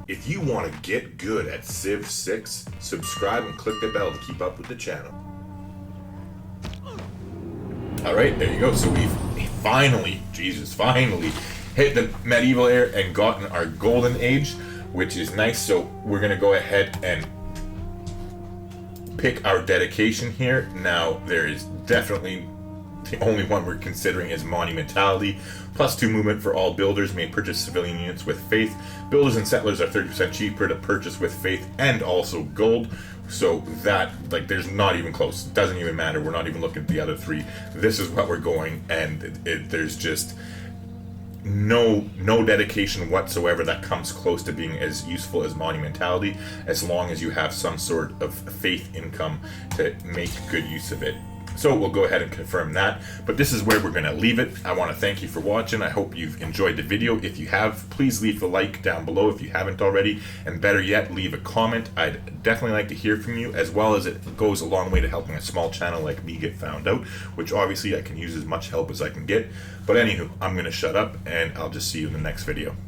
If you want to get good at Civ 6, subscribe and click the bell to keep up with the channel. Alright, there you go. So we've finally hit the medieval era and gotten our golden age, which is nice. So we're going to go ahead and pick our dedication here. Now, there is definitely the only one we're considering is monumentality. +2 movement for all builders may purchase civilian units with faith. Builders and settlers are 30% cheaper to purchase with faith and also gold. So that, like, there's not even close. It doesn't even matter. We're not even looking at the other three. This is what we're going, and there's just no dedication whatsoever that comes close to being as useful as monumentality, as long as you have some sort of faith income to make good use of it. So we'll go ahead and confirm that, but this is where we're going to leave it. I want to thank you for watching. I hope you've enjoyed the video. If you have, please leave a like down below if you haven't already, and better yet, leave a comment. I'd definitely like to hear from you, as well as it goes a long way to helping a small channel like me get found out, which obviously I can use as much help as I can get. But anywho, I'm going to shut up, and I'll just see you in the next video.